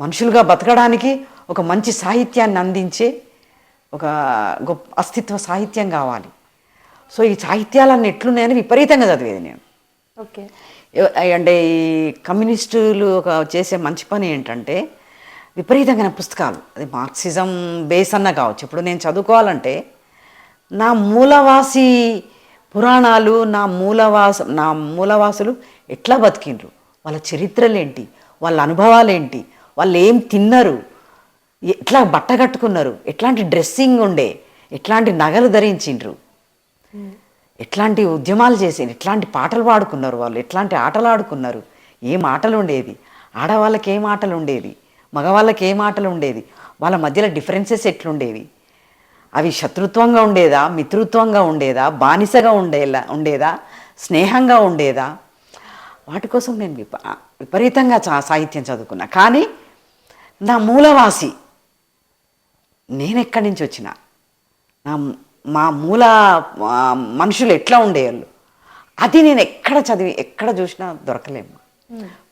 మనుషులుగా బతకడానికి ఒక మంచి సాహిత్యాన్ని అందించే ఒక గొప్ప అస్తిత్వ సాహిత్యం కావాలి. సో ఈ సాహిత్యాలన్నీ ఎట్లున్నాయని విపరీతంగా చదివేది నేను. ఓకే. అంటే ఈ కమ్యూనిస్టులు చేసే మంచి పని ఏంటంటే విపరీతంగా పుస్తకాలు, అది మార్క్సిజం బేస్ అన్న కావచ్చు. ఇప్పుడు నేను చదువుకోవాలంటే నా మూలవాసి పురాణాలు, నా మూలవాసులు ఎట్లా బతికిండ్రు, వాళ్ళ చరిత్రలు ఏంటి, వాళ్ళ అనుభవాలు ఏంటి, వాళ్ళు ఏం తిన్నారు, ఎట్లా బట్ట కట్టుకున్నారు, ఎట్లాంటి డ్రెస్సింగ్ ఉండే, ఎట్లాంటి నగలు ధరించిండ్రు, ఎట్లాంటి ఉద్యమాలు చేసేది, ఎట్లాంటి పాటలు పాడుకున్నారు, వాళ్ళు ఎట్లాంటి ఆటలు ఆడుకున్నారు, ఏం ఆటలు ఉండేది, ఆడవాళ్ళకి ఏం ఆటలు ఉండేది, మగవాళ్ళకి ఏం ఆటలు ఉండేది, వాళ్ళ మధ్యలో డిఫరెన్సెస్ ఎట్లుండేవి, అవి శత్రుత్వంగా ఉండేదా, మిత్రుత్వంగా ఉండేదా, బానిసగా ఉండేదా, స్నేహంగా ఉండేదా, వాటి కోసం నేను విపరీతంగా సాహిత్యం చదువుకున్నా. కానీ నా మూలవాసి నేను ఎక్కడి నుంచి వచ్చిన, మా మూల మనుషులు ఎట్లా ఉండేవాళ్ళు, అది నేను ఎక్కడ చూసినా దొరకలేము.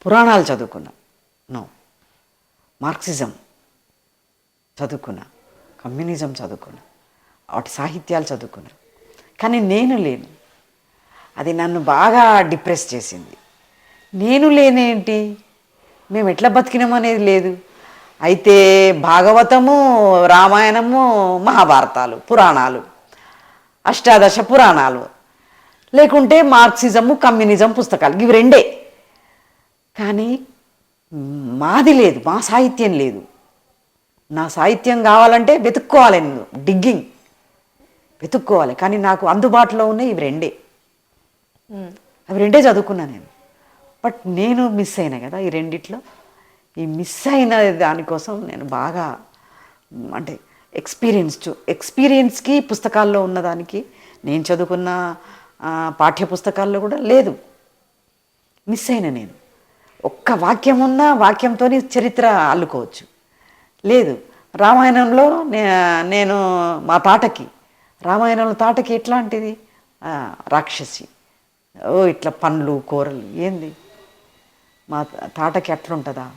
పురాణాలు చదువుకున్నా, మార్క్సిజం చదువుకున్నా, కమ్యూనిజం చదువుకున్నా, వాటి సాహిత్యాలు చదువుకున్నా, కానీ నేను లేను. అది నన్ను బాగా డిప్రెస్ చేసింది. నేను లేనేంటి, మేము ఎట్లా బతికినామనేది లేదు. అయితే భాగవతము, రామాయణము, మహాభారతాలు, పురాణాలు, అష్టాదశ పురాణాలు, లేకుంటే మార్క్సిజము, కమ్యూనిజం పుస్తకాలు, ఇవి రెండే. కానీ మాది లేదు, మా సాహిత్యం లేదు. నా సాహిత్యం కావాలంటే వెతుక్కోవాలి, నేను వెతుక్కోవాలి. కానీ నాకు అందుబాటులో ఉన్నాయి ఇవి రెండే, అవి రెండే చదువుకున్నా నేను. బట్ నేను మిస్ అయినా కదా ఈ రెండిట్లో. ఈ మిస్ అయిన దానికోసం నేను బాగా అంటే ఎక్స్పీరియన్స్కి పుస్తకాల్లో ఉన్నదానికి, నేను చదువుకున్న పాఠ్య పుస్తకాల్లో కూడా లేదు. మిస్ అయినా నేను ఒక్క వాక్యం ఉన్నా వాక్యంతో చరిత్ర అల్లుకోవచ్చు. లేదు, రామాయణంలో నేను మా తాటకి, రామాయణంలో తాటకి ఎట్లాంటిది, రాక్షసి, ఓ ఇట్లా పండ్లు కూరలు, ఏంది మా తాటకి అట్లుంటుందా?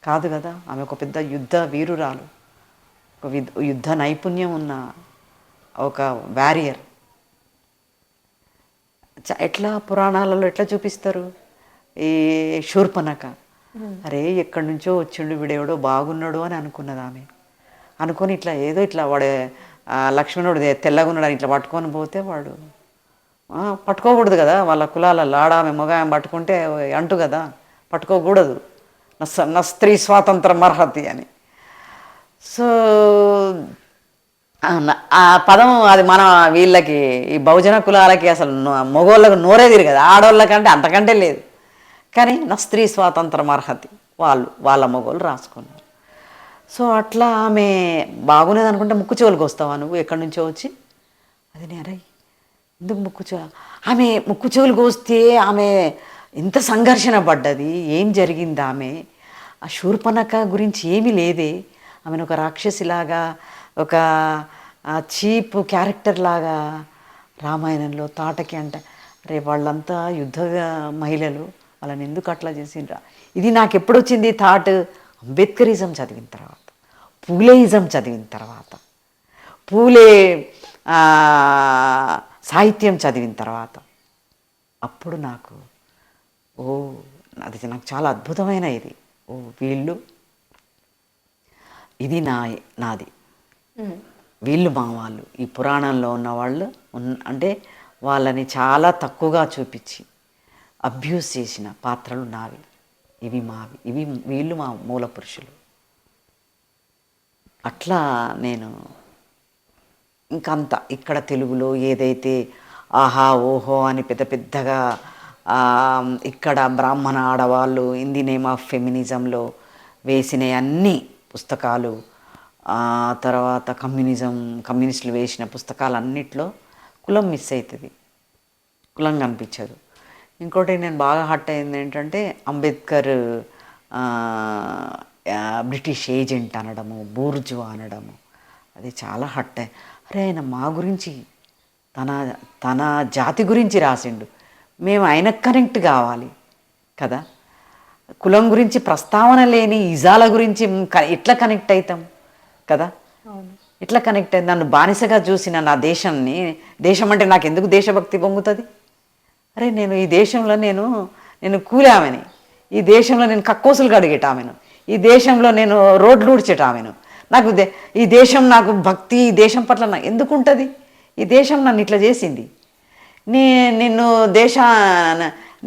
కాదు కదా, ఆమె ఒక పెద్ద యుద్ధ వీరురాలు, ఒక యుద్ధ నైపుణ్యం ఉన్న ఒక వారియర్. ఎట్లా పురాణాలలో ఎట్లా చూపిస్తారు, ఈ శూర్పణఖ, అరే ఎక్కడి నుంచో వచ్చిండు వీడెవడో బాగున్నాడు అని అనుకున్నది ఆమె. అనుకొని ఇట్లా ఏదో ఇట్లా వాడే లక్ష్మణుడు తెల్లగా ఉన్నాడు ఇట్లా పట్టుకొని పోతే వాడు పట్టుకోకూడదు కదా, వాళ్ళ కులాలలో ఆమె మగ ఆమె పట్టుకుంటే అంటు కదా, పట్టుకోకూడదు, నా స్త్రీ స్వాతంత్రం అర్హతి అని. సో ఆ పదం అది మన వీళ్ళకి ఈ బహుజన కులాలకి అసలు మగోళ్ళకు నోరే తిరగదు, ఆడవాళ్ళకంటే అంతకంటే లేదు. కానీ నా స్త్రీ స్వాతంత్రం అర్హతి వాళ్ళ మగోళ్ళు రాసుకున్నారు. సో అట్లా ఆమె బాగునేది అనుకుంటే ముక్కు చెవులకు వస్తావా నువ్వు ఎక్కడి నుంచో వచ్చి, అది నేరై ఎందుకు ఆమె ముక్కు చెవులకు వస్తే ఆమె ఎంత సంఘర్షణ పడ్డది, ఏం జరిగింది ఆమె, ఆ శూర్పణఖ గురించి ఏమీ లేదే, ఆమెను ఒక రాక్షసిలాగా ఒక చీప్ క్యారెక్టర్ లాగా రామాయణంలో తాటకి అంట. రే వాళ్ళంతా యుద్ధ మహిళలు, వాళ్ళని ఎందుకు అట్లా చేసిండ్రా? ఇది నాకు ఎప్పుడు వచ్చింది థాట్, అంబేద్కరిజం చదివిన తర్వాత, పూలేయిజం చదివిన తర్వాత, పూలే సాహిత్యం చదివిన తర్వాత, అప్పుడు నాకు అది నాకు చాలా అద్భుతమైన ఇది. వీళ్ళు, ఇది నాది, వీళ్ళు మా వాళ్ళు, ఈ పురాణంలో ఉన్న వాళ్ళు అంటే వాళ్ళని చాలా తక్కువగా చూపించి అబ్యూస్ చేసిన పాత్రలు నావి, ఇవి మావి, వీళ్ళు మా మూల పురుషులు. అట్లా నేను ఇంకంత ఇక్కడ తెలుగులో ఏదైతే ఆహా ఓహో అని పెద్ద పెద్దగా ఇక్కడ బ్రాహ్మణ ఆడవాళ్ళు ఇన్ ది నేమ్ ఆఫ్ ఫెమినిజంలో వేసిన అన్ని పుస్తకాలు, తర్వాత కమ్యూనిస్టులు వేసిన పుస్తకాలన్నిట్లో కులం మిస్ అవుతుంది, కులం కనిపించదు. ఇంకోటి నేను బాగా హర్ట్ అయింది ఏంటంటే అంబేద్కర్ బ్రిటిష్ ఏజెంట్ అనడము, బూర్జువా అనడము, అది చాలా హర్ట్ అయ్యి. అరే ఆయన మా గురించి తన జాతి గురించి రాసిండు, మేము ఆయనకు కనెక్ట్ కావాలి కదా. కులం గురించి ప్రస్తావన లేని ఇజాల గురించి ఎట్లా కనెక్ట్ అవుతాం కదా, ఎట్లా కనెక్ట్ అయింది? నన్ను బానిసగా చూసిన నా దేశం అంటే నాకు ఎందుకు దేశభక్తి పొంగుతుంది? అరే నేను ఈ దేశంలో నేను కూలామెని, ఈ దేశంలో నేను కక్కోసులు కడిగేటామెను, ఈ దేశంలో నేను రోడ్లు ఊడ్చేటామెను, నాకు ఈ దేశం నాకు భక్తి, ఈ దేశం పట్ల నాకు ఎందుకు ఉంటుంది? ఈ దేశం నన్ను ఇట్లా చేసింది.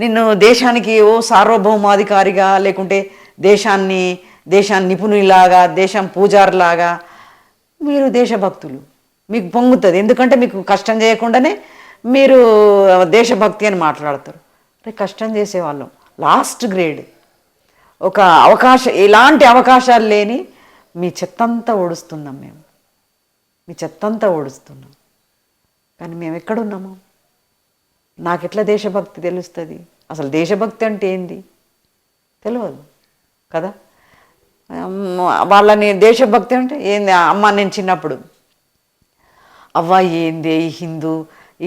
నిన్ను దేశానికి ఓ సార్వభౌమాధికారిగా, లేకుంటే దేశాన్ని నిపుణులాగా, దేశం పూజారులాగా మీరు దేశభక్తులు, మీకు పొంగుతుంది. ఎందుకంటే మీకు కష్టం చేయకుండానే మీరు దేశభక్తి అని మాట్లాడతారు. అంటే కష్టం చేసేవాళ్ళం లాస్ట్ గ్రేడ్, ఒక ఎలాంటి అవకాశాలు లేని మీ చెత్తంతా ఓడుస్తున్నాం, మీ చెత్తంతా ఓడుస్తున్నాం. కానీ మేము ఎక్కడున్నాము? నాకెట్లా దేశభక్తి తెలుస్తుంది? అసలు దేశభక్తి అంటే ఏంది తెలియదు కదా. వాళ్ళని దేశభక్తి అంటే ఏంది? అమ్మ నేను చిన్నప్పుడు అవ్వ ఏంది హిందూ,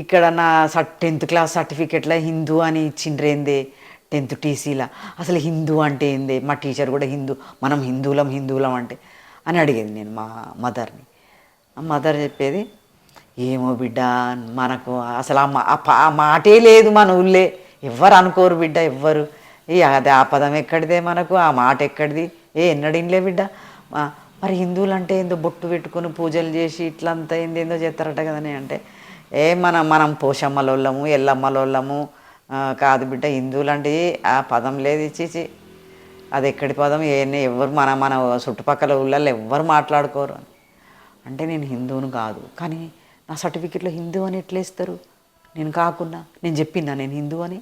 ఇక్కడ నా 10th క్లాస్ సర్టిఫికెట్లో హిందూ అని ఇచ్చిండ్రేందే, 10th టీసీలా, అసలు హిందూ అంటే ఏంది? మా టీచర్ కూడా మనం హిందువులం అంటే అని అడిగేది నేను మా మదర్ని. మదర్ చెప్పేది, ఏమో బిడ్డ మనకు అసలు ఆ మాటే లేదు మన ఊళ్ళే, ఎవ్వరు అనుకోరు బిడ్డ, ఎవ్వరు అది ఆ పదం ఎక్కడిదే, మనకు ఆ మాట ఎక్కడిది, ఎన్నడిన్లే బిడ్డ. మరి హిందువులు అంటే ఏందో బొట్టు పెట్టుకొని పూజలు చేసి ఇట్లంతా ఏందో చేస్తారట కదని అంటే, మనం పోషమ్మలోళ్ళము ఎల్లమ్మలోళ్ళము కాదు బిడ్డ, హిందువులు అంటే ఆ పదం లేదు, ఇచ్చేసి అది ఎక్కడి పదం, ఎవరు మన చుట్టుపక్కల ఊళ్ళల్లో ఎవ్వరు మాట్లాడుకోరు అని అంటే, నేను హిందువును కాదు, కానీ నా సర్టిఫికెట్లో హిందూ అని ఎట్లా ఇస్తారు? నేను కాకుండా నేను చెప్పినా నేను హిందూ అని?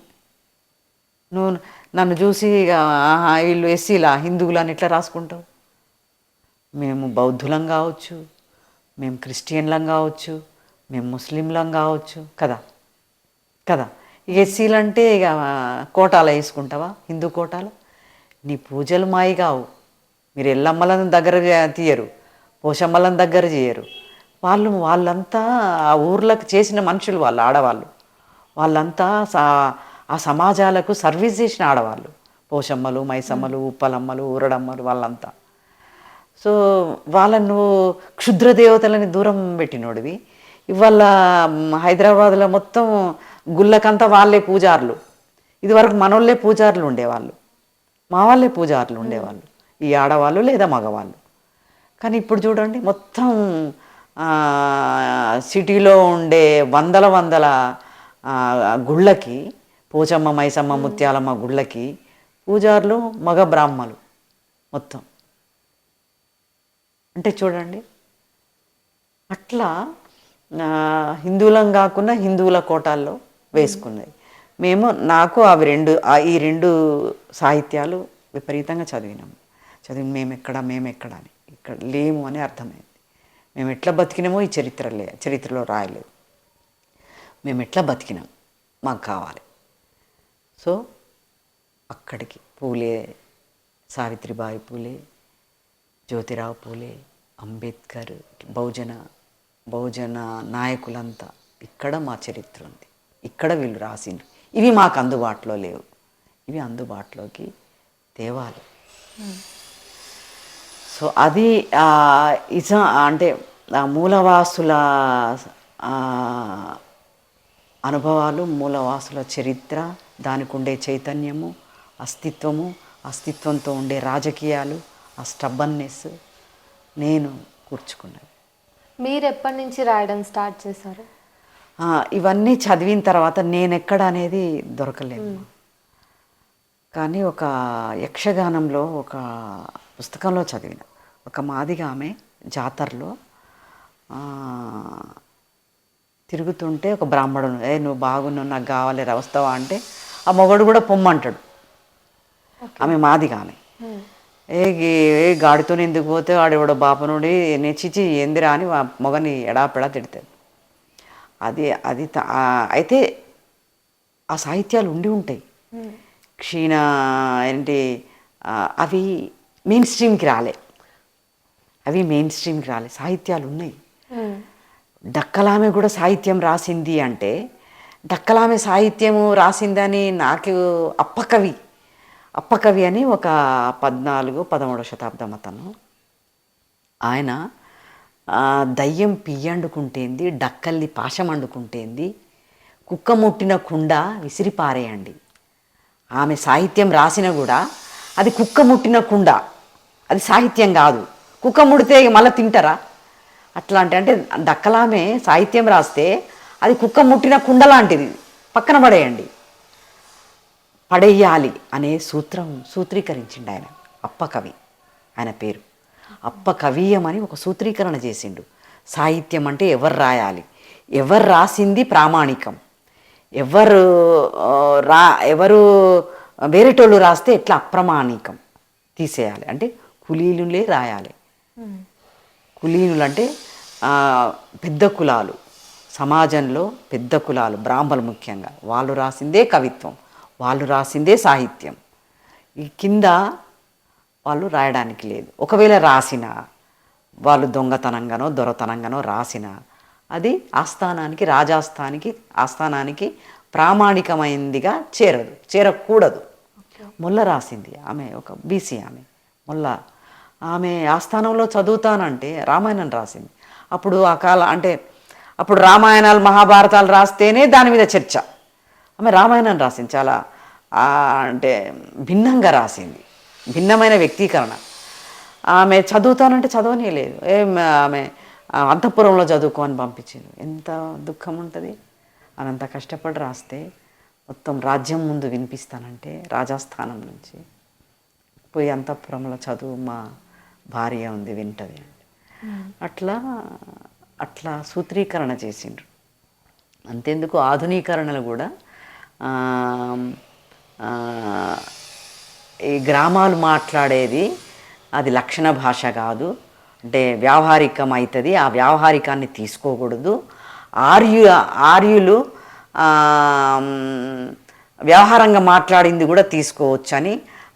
నువ్వు నన్ను చూసి వీళ్ళు ఎస్సీలా హిందువులు అని ఎట్లా రాసుకుంటావు? మేము బౌద్ధులం కావచ్చు, మేము క్రిస్టియన్లం కావచ్చు, మేము ముస్లింలం కావచ్చు కదా. ఎస్సీలు అంటే ఇక కోటాలో వేసుకుంటావా? హిందూ కోటాలో నీ పూజలు మాయి కావు. మీరు ఎల్లమ్మలను దగ్గర తీయరు, పోషమ్మలను దగ్గర చేయరు. వాళ్ళంతా ఆ ఊర్లకు చేసిన మనుషులు, వాళ్ళు ఆడవాళ్ళు, వాళ్ళంతా ఆ సమాజాలకు సర్వీస్ చేసిన ఆడవాళ్ళు. పోషమ్మలు, మైసమ్మలు, ఉప్పలమ్మలు, ఊరడమ్మలు వాళ్ళంతా. సో వాళ్ళను క్షుద్ర దేవతలని దూరం పెట్టినోడివి. ఇవాళ హైదరాబాద్లో మొత్తం గుళ్ళకంతా వాళ్ళే పూజారులు. ఇదివరకు మనోళ్ళే పూజారులు ఉండేవాళ్ళు, మా వాళ్ళే పూజారులు ఉండేవాళ్ళు, ఈ ఆడవాళ్ళు లేదా మగవాళ్ళు. కానీ ఇప్పుడు చూడండి, మొత్తం సిటీలో ఉండే వందల గుళ్ళకి, పోచమ్మ, మైసమ్మ, ముత్యాలమ్మ గుళ్ళకి పూజారులు మగ బ్రాహ్మలు మొత్తం. అంటే చూడండి, అట్లా హిందువులం కాకుండా హిందువుల కోటాల్లో వేసుకున్నది. నాకు అవి ఈ రెండు సాహిత్యాలు విపరీతంగా చదివి మేమెక్కడ అని ఇక్కడ లేము అని అర్థమైంది. మేము ఎట్లా బతికినామో ఈ చరిత్రలో రాయలేదు. మేము ఎట్లా బతికినాం మాకు కావాలి. సో అక్కడికి పూలే, సావిత్రిబాయి పూలే, జ్యోతిరావు పూలే, అంబేద్కర్, బహుజన నాయకులంతా ఇక్కడ మా చరిత్ర ఉంది. ఇక్కడ వీళ్ళు రాసిండ్రు. ఇవి మాకు అందుబాటులో లేవు, ఇవి అందుబాటులోకి తేవాలి. సో అది అంటే మూలవాసుల అనుభవాలు, మూలవాసుల చరిత్ర, దానికి ఉండే చైతన్యము, అస్తిత్వంతో ఉండే రాజకీయాలు, ఆ స్టబ్బన్నెస్ నేను కూర్చుకున్నాను. మీరు ఎప్పటి నుంచి రాయడం స్టార్ట్ చేశారు? ఇవన్నీ చదివిన తర్వాత నేనెక్కడ అనేది దొరకలేదు. కానీ ఒక యక్షగానంలో ఒక పుస్తకంలో చదివిన, ఒక మాదిగ ఆమె జాతరలో తిరుగుతుంటే ఒక బ్రాహ్మణుడు, నువ్వు బాగున్నావు, నాకు కావాలి, వస్తావా అంటే ఆ మొగడు కూడా పొమ్మంటాడు. ఆమె మాదిగ ఆమె. గాడితో ఎందుకు పోతే వాడెవడో బాపనుడి నెచ్చిచి ఏందిరా అని మొగని ఎడాపెడా తిడతాడు. అది అయితే ఆ సాహిత్యాలు ఉండి ఉంటాయి. క్షీణ అవి మెయిన్ స్ట్రీమ్కి రాలే, సాహిత్యాలు ఉన్నాయి. డక్కలామె కూడా సాహిత్యం రాసింది అంటే, డక్కలామె సాహిత్యము రాసిందని నాకు అప్పకవి అని ఒక 14-13వ శతాబ్దం అతను. ఆయన దయ్యం పియ్యండుకుంటేంది, డక్కల్ని పాశం అండుకుంటేంది, కుక్క ముట్టిన కుండ విసిరిపారేయండి. ఆమె సాహిత్యం రాసిన కూడా అది కుక్క ముట్టిన కుండ, అది సాహిత్యం కాదు. కుక్క ముడితే మళ్ళీ తింటారా? అంటే డక్కలామె సాహిత్యం రాస్తే అది కుక్క ముట్టిన కుండ లాంటిది, పక్కన పడేయాలి అనే సూత్రీకరించిండు ఆయన. అప్పకవి ఆయన పేరు. అప్పకవీయం అని ఒక సూత్రీకరణ చేసిండు. సాహిత్యం అంటే ఎవరు రాయాలి, ఎవరు రాసింది ప్రామాణికం, ఎవరు వేరేటోళ్ళు రాస్తే ఎట్లా అప్రమాణికం తీసేయాలి, అంటే కులీనులే రాయాలి. కులీనులు అంటే పెద్ద కులాలు, సమాజంలో పెద్ద కులాలు, బ్రాహ్మణులు ముఖ్యంగా, వాళ్ళు రాసిందే కవిత్వం, వాళ్ళు రాసిందే సాహిత్యం. ఈ కింద వాళ్ళు రాయడానికి లేదు. ఒకవేళ రాసిన వాళ్ళు దొంగతనంగానో దొరతనంగానో రాసిన అది ఆస్థానానికి ప్రామాణికమైందిగా చేరకూడదు. మొల్ల రాసింది ఆమె, ఒక బీసీ ఆమె మొల్ల, ఆమె ఆస్థానంలో చదువుతానంటే రామాయణం రాసింది. అప్పుడు అప్పుడు రామాయణాలు మహాభారతాలు రాస్తేనే దాని మీద చర్చ. ఆమె రామాయణం రాసింది, చాలా భిన్నంగా రాసింది, భిన్నమైన వ్యక్తీకరణ. ఆమె చదువుతానంటే చదవనీయలేదు. ఆమె అంతఃపురంలో చదువుకోని పంపించారు. ఎంత దుఃఖం ఉంటుంది. అనంత కష్టపడి రాస్తే మొత్తం రాజ్యం ముందు వినిపిస్తానంటే రాజాస్థానం నుంచి పోయి అంతఃపురంలో చదువు, మా భార్య ఉంది వింటది. అట్లా సూత్రీకరణ చేసిండ్రు. అంతెందుకు, ఆధునీకరణలు కూడా ఈ గ్రామాలు మాట్లాడేది అది లక్షణ భాష కాదు, అంటే వ్యావహారికం అవుతుంది, ఆ వ్యావహారికాన్ని తీసుకోకూడదు. ఆర్యులు వ్యవహారంగా మాట్లాడింది కూడా తీసుకోవచ్చని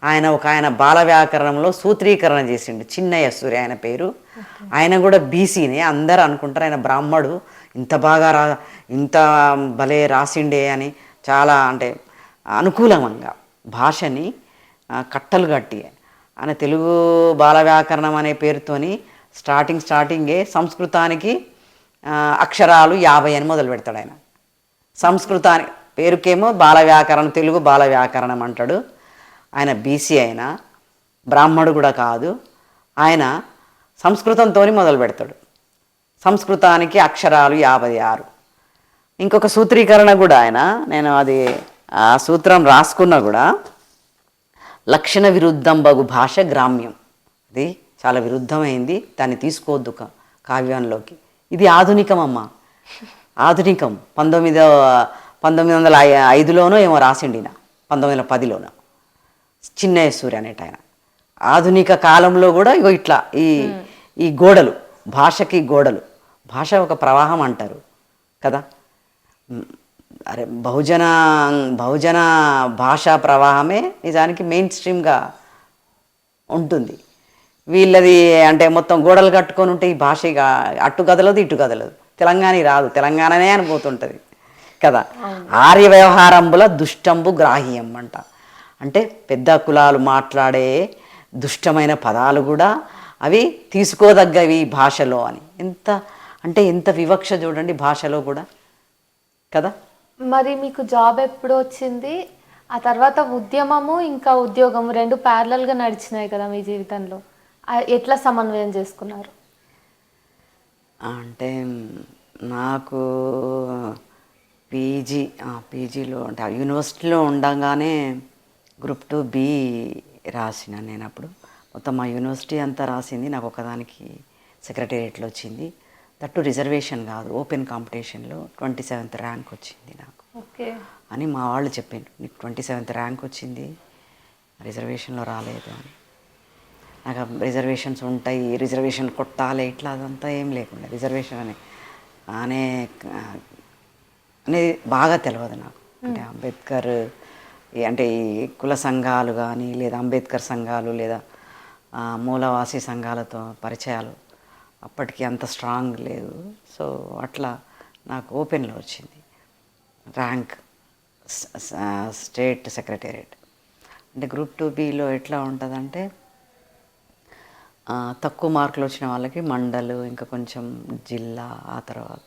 ఆయన బాల వ్యాకరణంలో సూత్రీకరణ చేసిండు, చిన్నయ్య సూర్య ఆయన పేరు. ఆయన కూడా బీసీనే, అందరూ అనుకుంటారు ఆయన బ్రాహ్మడు, ఇంత బాగా ఇంత భలే రాసిండే అని. చాలా అంటే అనుకూలంగా భాషని కట్టలు కట్టి ఆయన తెలుగు బాల వ్యాకరణం అనే పేరుతోని స్టార్టింగే సంస్కృతానికి అక్షరాలు 50 అని మొదలు పెడతాడు ఆయన. సంస్కృతానికి పేరుకేమో బాల వ్యాకరణం, తెలుగు బాల వ్యాకరణం అంటాడు. ఆయన బీసీ, అయినా బ్రాహ్మడు కూడా కాదు. ఆయన సంస్కృతంతో మొదలు పెడతాడు. సంస్కృతానికి అక్షరాలు 56. ఇంకొక సూత్రీకరణ కూడా నేను అది ఆ సూత్రం రాసుకున్నా కూడా, లక్షణ విరుద్ధం బగు భాష గ్రామ్యం, అది చాలా విరుద్ధమైంది, దాన్ని తీసుకోవద్దు కావ్యంలోకి. ఇది ఆధునికం అమ్మ, ఆధునికం. 1905లోనో ఏమో రాసిండిన, 1910లోనో చిన్నయ్య సూర్య అనేట ఆయన. ఆధునిక కాలంలో కూడా ఇగో ఇట్లా ఈ గోడలు, భాషకి గోడలు. భాష ఒక ప్రవాహం అంటారు కదా. అరే బహుజన భాషా ప్రవాహమే నిజానికి మెయిన్ స్ట్రీమ్గా ఉంటుంది. వీళ్ళది అంటే మొత్తం గోడలు కట్టుకొని ఉంటే ఈ భాష ఇక అటు కదలదు ఇటు కదలదు. తెలంగాణ రాదు, తెలంగాణనే అనిపోతుంటుంది కదా. ఆర్య వ్యవహారంబుల దుష్టంబు గ్రాహ్యం అంట. అంటే పెద్ద కులాలు మాట్లాడే దుష్టమైన పదాలు కూడా అవి తీసుకోదగ్గవి భాషలో అని. ఎంత వివక్ష చూడండి భాషలో కూడా కదా. మరి మీకు జాబ్ ఎప్పుడు వచ్చింది? ఆ తర్వాత ఉద్యమము ఇంకా ఉద్యోగము రెండు ప్యారలల్గా నడిచినాయి కదా మీ జీవితంలో. ఎట్లా సమన్వయం చేసుకున్నారు? అంటే నాకు పీజీలో అంటే యూనివర్సిటీలో ఉండగానే గ్రూప్ 2B రాసిన. నేను అప్పుడు మొత్తం మా యూనివర్సిటీ అంతా రాసింది, నాకు ఒకదానికి సెక్రటేరియట్లో వచ్చింది. దట్టు రిజర్వేషన్ కాదు, ఓపెన్ కాంపిటీషన్లో 27th ర్యాంక్ వచ్చింది నాకు. ఓకే అని మా వాళ్ళు చెప్పారు, నీకు 27th ర్యాంక్ వచ్చింది, రిజర్వేషన్లో రాలేదు అని. నాకు రిజర్వేషన్స్ ఉంటాయి, రిజర్వేషన్ కొట్టాలి, ఇట్లా అదంతా ఏం లేకుండా రిజర్వేషన్ అనేది బాగా తెలియదు నాకు. అంటే అంబేద్కర్ అంటే ఈ కుల సంఘాలు కానీ, లేదా అంబేద్కర్ సంఘాలు, లేదా మూలవాసి సంఘాలతో పరిచయాలు అప్పటికి అంత స్ట్రాంగ్ లేదు. సో అట్లా నాకు ఓపెన్లో వచ్చింది ర్యాంక్, స్టేట్ సెక్రటేరియట్. అంటే గ్రూప్ 2Bలో ఎట్లా ఉంటుందంటే తక్కువ మార్కులు వచ్చిన వాళ్ళకి మండలు, ఇంకా కొంచెం జిల్లా, ఆ తర్వాత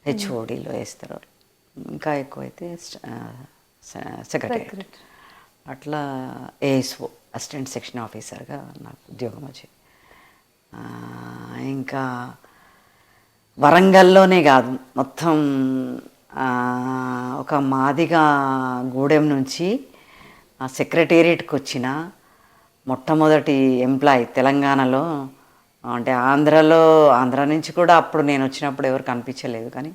హెచ్ఓడిలో వేస్తారు. ఇంకా ఎక్కువైతే సెక్రటేరియట్. అట్లా ఏఎస్ఓ, అసిస్టెంట్ సెక్షన్ ఆఫీసర్గా నాకు ఉద్యోగం వచ్చింది. ఇంకా వరంగల్లోనే కాదు, మొత్తం ఒక మాదిగా గూడెం నుంచి సెక్రటేరియట్కి వచ్చిన మొట్టమొదటి ఎంప్లాయీ తెలంగాణలో. అంటే ఆంధ్ర నుంచి కూడా అప్పుడు నేను వచ్చినప్పుడు ఎవరు కనిపించలేదు, కానీ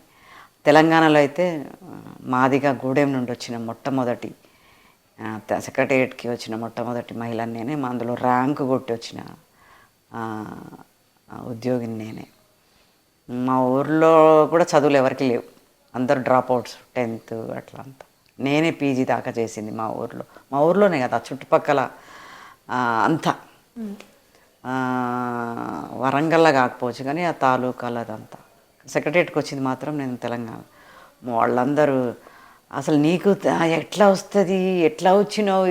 తెలంగాణలో అయితే మాదిగా గూడెం నుండి వచ్చిన మొట్టమొదటి సెక్రటేరియట్కి వచ్చిన మొట్టమొదటి మహిళని నేనే. అందులో ర్యాంకు కొట్టి వచ్చిన ఉద్యోగిని నేనే. మా ఊర్లో కూడా చదువులు ఎవరికి లేవు, అందరు డ్రాప్ అవుట్స్, 10th అట్లా అంతా. నేనే పీజీ దాకా చేసింది మా ఊర్లోనే కదా, చుట్టుపక్కల అంతా. వరంగల్లో కాకపోవచ్చు కానీ ఆ తాలూకాలో అదంతా. సెక్రటేరియట్కి వచ్చింది మాత్రం నేను తెలంగాణ. వాళ్ళందరూ అసలు నీకు ఎట్లా వస్తుంది, ఎట్లా వచ్చినావు,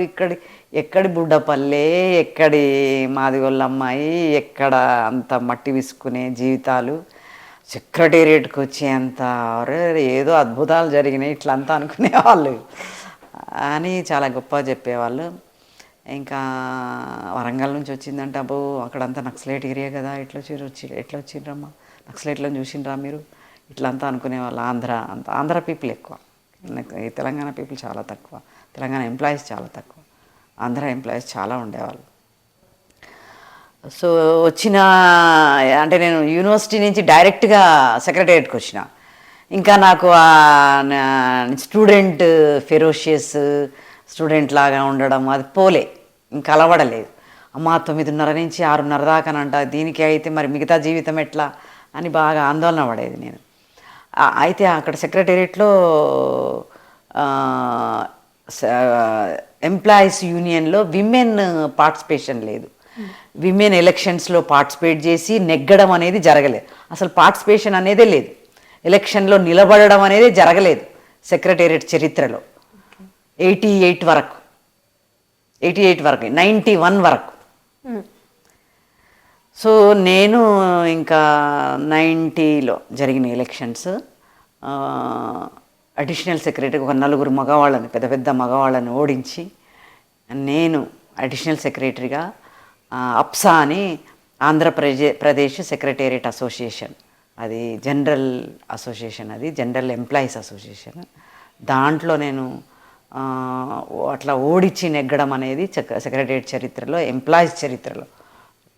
ఎక్కడి బుడ్డపల్లె, ఎక్కడి మాదిగొల్ల అమ్మాయి, ఎక్కడ అంత మట్టి విసుకునే జీవితాలు, సెక్రటేరియట్కి వచ్చేంత ఏదో అద్భుతాలు జరిగినాయి ఇట్లా అంతా అనుకునేవాళ్ళు అని చాలా గొప్పగా చెప్పేవాళ్ళు. ఇంకా వరంగల్ నుంచి వచ్చిందంటే అబ్బో అక్కడంతా నక్సలైట్ ఏరియా కదా, ఎట్లా వచ్చిండ్రమ్మా, నక్సలైట్లను చూసిండ్రా మీరు, ఇట్లా అంతా అనుకునేవాళ్ళు. ఆంధ్ర పీపుల్ ఎక్కువ, ఈ తెలంగాణ పీపుల్ చాలా తక్కువ, తెలంగాణ ఎంప్లాయీస్ చాలా తక్కువ, ఆంధ్ర ఎంప్లాయీస్ చాలా ఉండేవాళ్ళు. సో అంటే నేను యూనివర్సిటీ నుంచి డైరెక్ట్గా సెక్రటేరియట్కి వచ్చిన. ఇంకా నాకు స్టూడెంట్ ఫెరోషియస్ స్టూడెంట్ లాగా ఉండడం అది పోలే, ఇంకా అలవడలేదు. అమ్మ 9:30 నుంచి 6:30 దాకానంట, దీనికి అయితే మరి మిగతా జీవితం ఎట్లా అని బాగా ఆందోళన పడేది నేను. అయితే అక్కడ సెక్రటేరియట్లో ఎంప్లాయీస్ యూనియన్లో విమెన్ పార్టిసిపేషన్ లేదు. విమెన్ ఎలక్షన్స్లో పార్టిసిపేట్ చేసి నెగ్గడం అనేది జరగలేదు. అసలు పార్టిసిపేషన్ అనేదే లేదు. ఎలక్షన్లో నిలబడడం అనేది జరగలేదు సెక్రటేరియట్ చరిత్రలో. 88 వరకు, 91 వరకు. సో నేను ఇంకా 90లో జరిగిన ఎలక్షన్స్ అడిషనల్ సెక్రటరీ ఒక 4 మగవాళ్ళని, పెద్ద పెద్ద మగవాళ్ళని ఓడించి నేను అడిషనల్ సెక్రటరీగా అప్సా అని ఆంధ్రప్రదేశ్ సెక్రటేరియట్ అసోసియేషన్, అది జనరల్ అసోసియేషన్, అది జనరల్ ఎంప్లాయీస్ అసోసియేషన్, దాంట్లో నేను అట్లా ఓడించి నెగ్గడం అనేది సెక్రటేరియట్ చరిత్రలో, ఎంప్లాయీస్ చరిత్రలో,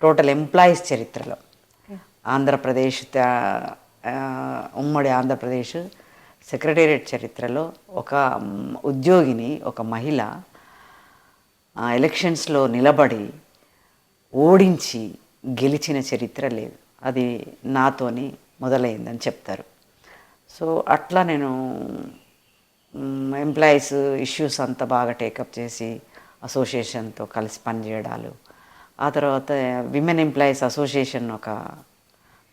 టోటల్ ఎంప్లాయీస్ చరిత్రలో, ఆంధ్రప్రదేశ్ ఉమ్మడి ఆంధ్రప్రదేశ్ సెక్రటేరియట్ చరిత్రలో ఒక ఉద్యోగిని, ఒక మహిళ ఎలక్షన్స్లో నిలబడి ఓడించి గెలిచిన చరిత్ర లేదు. అది నాతోని మొదలైందని చెప్తారు. సో అట్లా నేను ఎంప్లాయీస్ ఇష్యూస్ అంతా బాగా టేకప్ చేసి అసోసియేషన్తో కలిసి పనిచేయడాలు. ఆ తర్వాత విమెన్ ఎంప్లాయీస్ అసోసియేషన్ ఒక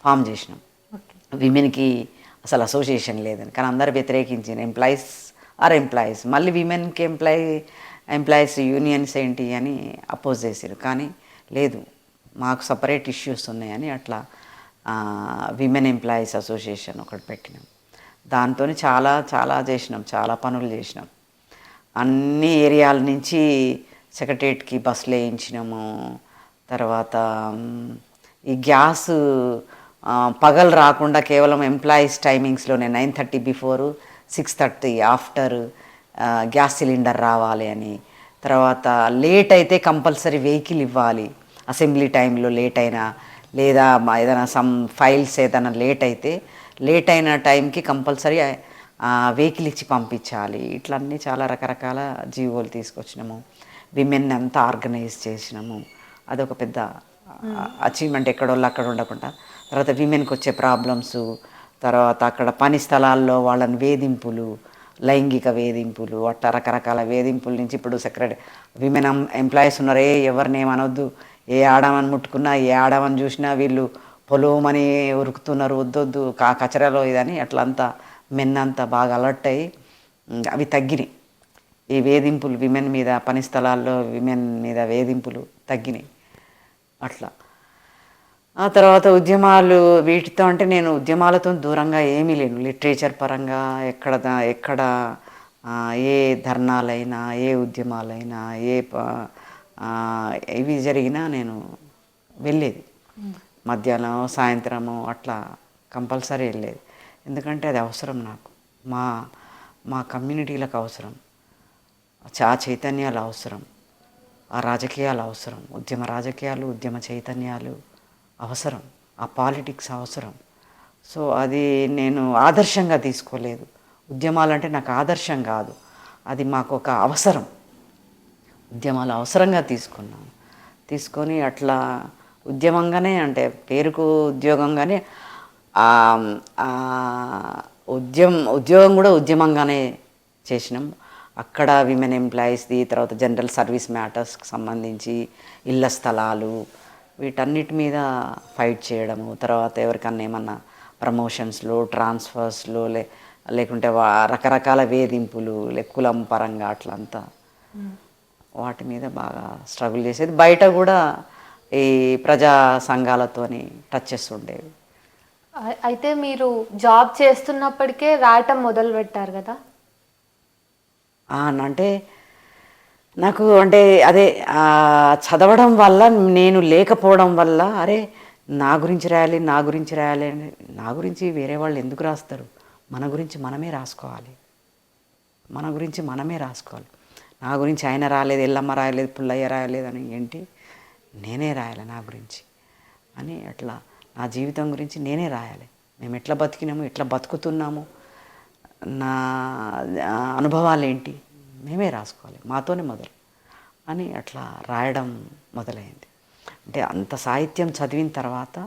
ఫామ్ చేసినాం. విమెన్కి అసలు అసోసియేషన్ లేదని, కానీ అందరు వ్యతిరేకించిన ఎంప్లాయీస్ మళ్ళీ విమెన్కి ఎంప్లాయీస్ యూనియన్స్ ఏంటి అని అపోజ్ చేశారు. కానీ లేదు, మాకు సపరేట్ ఇష్యూస్ ఉన్నాయని అట్లా విమెన్ ఎంప్లాయీస్ అసోసియేషన్ ఒకటి పెట్టినాం. దాంతో చాలా చాలా చేసినాం, చాలా పనులు చేసినాం. అన్ని ఏరియాల నుంచి సెక్రటరియట్కి బస్సులు వేయించినాము. తర్వాత ఈ గ్యాస్ పగలు రాకుండా కేవలం ఎంప్లాయీస్ టైమింగ్స్లోనే 9:30 బిఫోర్, 6:30 ఆఫ్టర్ గ్యాస్ సిలిండర్ రావాలి అని. తర్వాత లేట్ అయితే కంపల్సరీ వెహికల్ ఇవ్వాలి. అసెంబ్లీ టైంలో లేట్ అయినా, లేదా ఏదైనా సమ్ ఫైల్స్ ఏదైనా లేట్ అయితే లేట్ అయిన టైంకి కంపల్సరీ వెహికల్ ఇచ్చి పంపించాలి. ఇట్లన్నీ చాలా రకరకాల జీవోలు తీసుకొచ్చినాము. విమెన్ అంతా ఆర్గనైజ్ చేసినాము. అదొక పెద్ద అచీవ్మెంట్, ఎక్కడోళ్ళు అక్కడ ఉండకుండా. తర్వాత విమెన్కి వచ్చే ప్రాబ్లమ్స్, తర్వాత అక్కడ పని స్థలాల్లో వాళ్ళని వేధింపులు, లైంగిక వేధింపులు, అట్లా రకరకాల వేధింపుల నుంచి ఇప్పుడు విమెన్ ఎంప్లాయీస్ ఉన్నారే, ఎవరిని ఏమనొద్దు, ఏ ఆడమని ముట్టుకున్నా, ఏ ఆడమని చూసినా వీళ్ళు పొలోమని ఉరుకుతున్నారు, వద్దొద్దు కచరాలో ఇదని, అట్లా అంతా మెన్ అంతా బాగా అలర్ట్ అయ్యి అవి తగ్గినాయి. ఈ వేధింపులు విమెన్ మీద, పని స్థలాల్లో విమెన్ మీద వేధింపులు తగ్గినాయి. అట్లా ఆ తర్వాత ఉద్యమాలు, వీటితో అంటే నేను ఉద్యమాలతో దూరంగా ఏమీ లేను. లిటరేచర్ పరంగా ఎక్కడ ఏ ధర్నాలైనా, ఏ ఉద్యమాలైనా, ఇవి జరిగినా నేను వెళ్ళేది. మధ్యాహ్నం, సాయంత్రము అట్లా కంపల్సరీ వెళ్ళేది. ఎందుకంటే అది అవసరం నాకు, మా కమ్యూనిటీలకు అవసరం, చైతన్యాలు అవసరం, ఆ రాజకీయాలు అవసరం, ఉద్యమ రాజకీయాలు, ఉద్యమ చైతన్యాలు అవసరం, ఆ పాలిటిక్స్ అవసరం. సో అది నేను ఆదర్శంగా తీసుకోలేదు. ఉద్యమాలంటే నాకు ఆదర్శం కాదు, అది మాకు ఒక అవసరం. ఉద్యమాలు అవసరంగా తీసుకొని అట్లా ఉద్యమంగానే, అంటే పేరుకు ఉద్యోగంగానే, ఉద్యోగం కూడా ఉద్యమంగానే చేసినాం. అక్కడ విమెన్ ఎంప్లాయీస్ది, తర్వాత జనరల్ సర్వీస్ మ్యాటర్స్కి సంబంధించి ఇళ్ళ స్థలాలు, వీటన్నిటి మీద ఫైట్ చేయడము. తర్వాత ఎవరికన్నా ఏమన్నా ప్రమోషన్స్లో, ట్రాన్స్ఫర్స్లో, లేకుంటే రకరకాల వేధింపులు, కులం పరంగా అట్లంతా వాటి మీద బాగా స్ట్రగుల్ చేసేది. బయట కూడా ఈ ప్రజా సంఘాలతోని టచెస్ ఉండేవి. అయితే మీరు జాబ్ చేస్తున్నప్పటికే రాయటం మొదలు పెట్టారు కదా? అంటే నాకు అంటే అదే చదవడం వల్ల, నేను లేకపోవడం వల్ల, అరే నా గురించి రాయాలి అని, నా గురించి వేరే వాళ్ళు ఎందుకు రాస్తారు, మన గురించి మనమే రాసుకోవాలి. నా గురించి ఆయన రాలేదు, ఎల్లమ్మ రాయలేదు, పుల్లయ్య రాయలేదు అని ఏంటి, నేనే రాయాలి నా గురించి అని. అట్లా నా జీవితం గురించి నేనే రాయాలి. మేము ఎట్లా బతికినాము, ఎట్లా బతుకుతున్నాము, నా అనుభవాలు ఏంటి, మేమే రాసుకోవాలి, మాతోనే మొదలు అని అట్లా రాయడం మొదలైంది. అంటే అంత సాహిత్యం చదివిన తర్వాత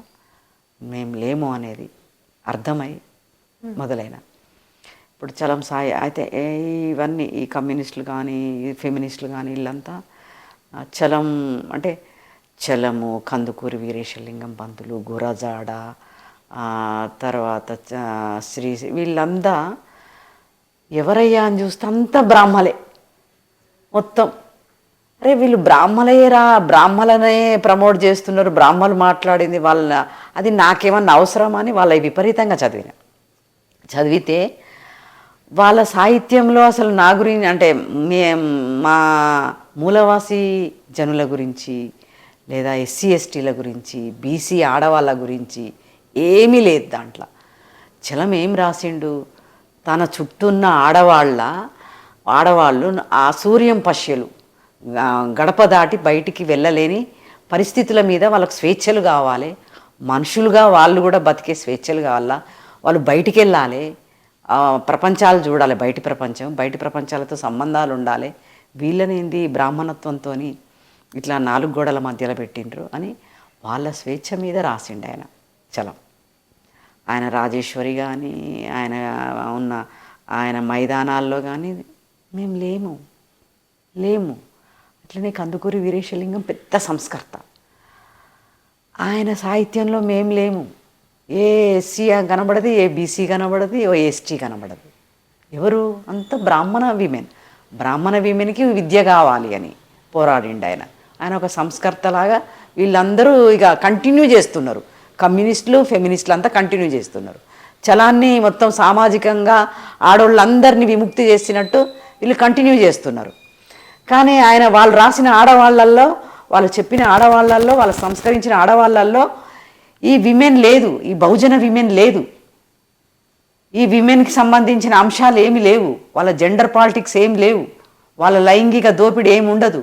మేము లేము అనేది అర్థమై మొదలైన. ఇప్పుడు చలం సాయి అయితే ఇవన్నీ ఈ కమ్యూనిస్టులు కానీ ఫెమినిస్టులు కానీ వీళ్ళంతా చలం అంటే చలము, కందుకూరి వీరేశలింగం పంతులు, గురజాడ, తర్వాత శ్రీ వీళ్ళంతా ఎవరయ్యా అని చూస్తే అంతా బ్రాహ్మలే మొత్తం. అరే వీళ్ళు బ్రాహ్మలేరా, బ్రాహ్మలనే ప్రమోట్ చేస్తున్నారు, బ్రాహ్మలు మాట్లాడింది వాళ్ళ అది నాకేమన్నా అవసరమా అని వాళ్ళ విపరీతంగా చదివితే వాళ్ళ సాహిత్యంలో అసలు నా గురించి అంటే మా మూలవాసి జనుల గురించి లేదా ఎస్సీ ఎస్టీల గురించి బీసీ ఆడవాళ్ళ గురించి ఏమీ లేదు దాంట్లో. చలం ఏం రాసిండు, తన చుట్టూన్న ఆడవాళ్ళు ఆ సూర్యం పశ్యలు గడప దాటి బయటికి వెళ్ళలేని పరిస్థితుల మీద వాళ్ళకు స్వేచ్ఛలు కావాలి, మనుషులుగా వాళ్ళు కూడా బతికే స్వేచ్ఛలు కావాలా, వాళ్ళు బయటికి వెళ్ళాలి, ప్రపంచాలు చూడాలి, బయటి ప్రపంచాలతో సంబంధాలు ఉండాలి, వీళ్ళని ఏంది బ్రాహ్మణత్వంతో ఇట్లా 4 గోడల మధ్యలో పెట్టిండ్రు అని వాళ్ళ స్వేచ్ఛ మీద రాసిండు ఆయన చలం. ఆయన రాజేశ్వరి కానీ ఆయన మైదానాల్లో కానీ మేము లేము. అట్లనే కందుకూరి వీరేశలింగం పెద్ద సంస్కర్త, ఆయన సాహిత్యంలో మేము లేము. ఏ ఎస్సీ కనబడదు, ఏ బీసీ కనబడదు, ఏ ఎస్టీ కనబడదు. ఎవరు అంత బ్రాహ్మణ విమెన్కి విద్య కావాలి అని పోరాడిండు ఆయన ఒక సంస్కర్తలాగా. వీళ్ళందరూ ఇక కంటిన్యూ చేస్తున్నారు, కమ్యూనిస్టులు ఫెమినిస్టులు అంతా కంటిన్యూ చేస్తున్నారు. చలాన్ని మొత్తం సామాజికంగా ఆడవాళ్ళందరినీ విముక్తి చేసినట్టు వీళ్ళు కంటిన్యూ చేస్తున్నారు. కానీ వాళ్ళు రాసిన ఆడవాళ్ళల్లో, వాళ్ళు చెప్పిన ఆడవాళ్ళల్లో, వాళ్ళు సంస్కరించిన ఆడవాళ్ళల్లో ఈ విమెన్ లేదు, ఈ బహుజన విమెన్ లేదు, ఈ విమెన్కి సంబంధించిన అంశాలు ఏమి లేవు, వాళ్ళ జెండర్ పాలిటిక్స్ ఏమి లేవు, వాళ్ళ లైంగిక దోపిడీ ఏమి ఉండదు,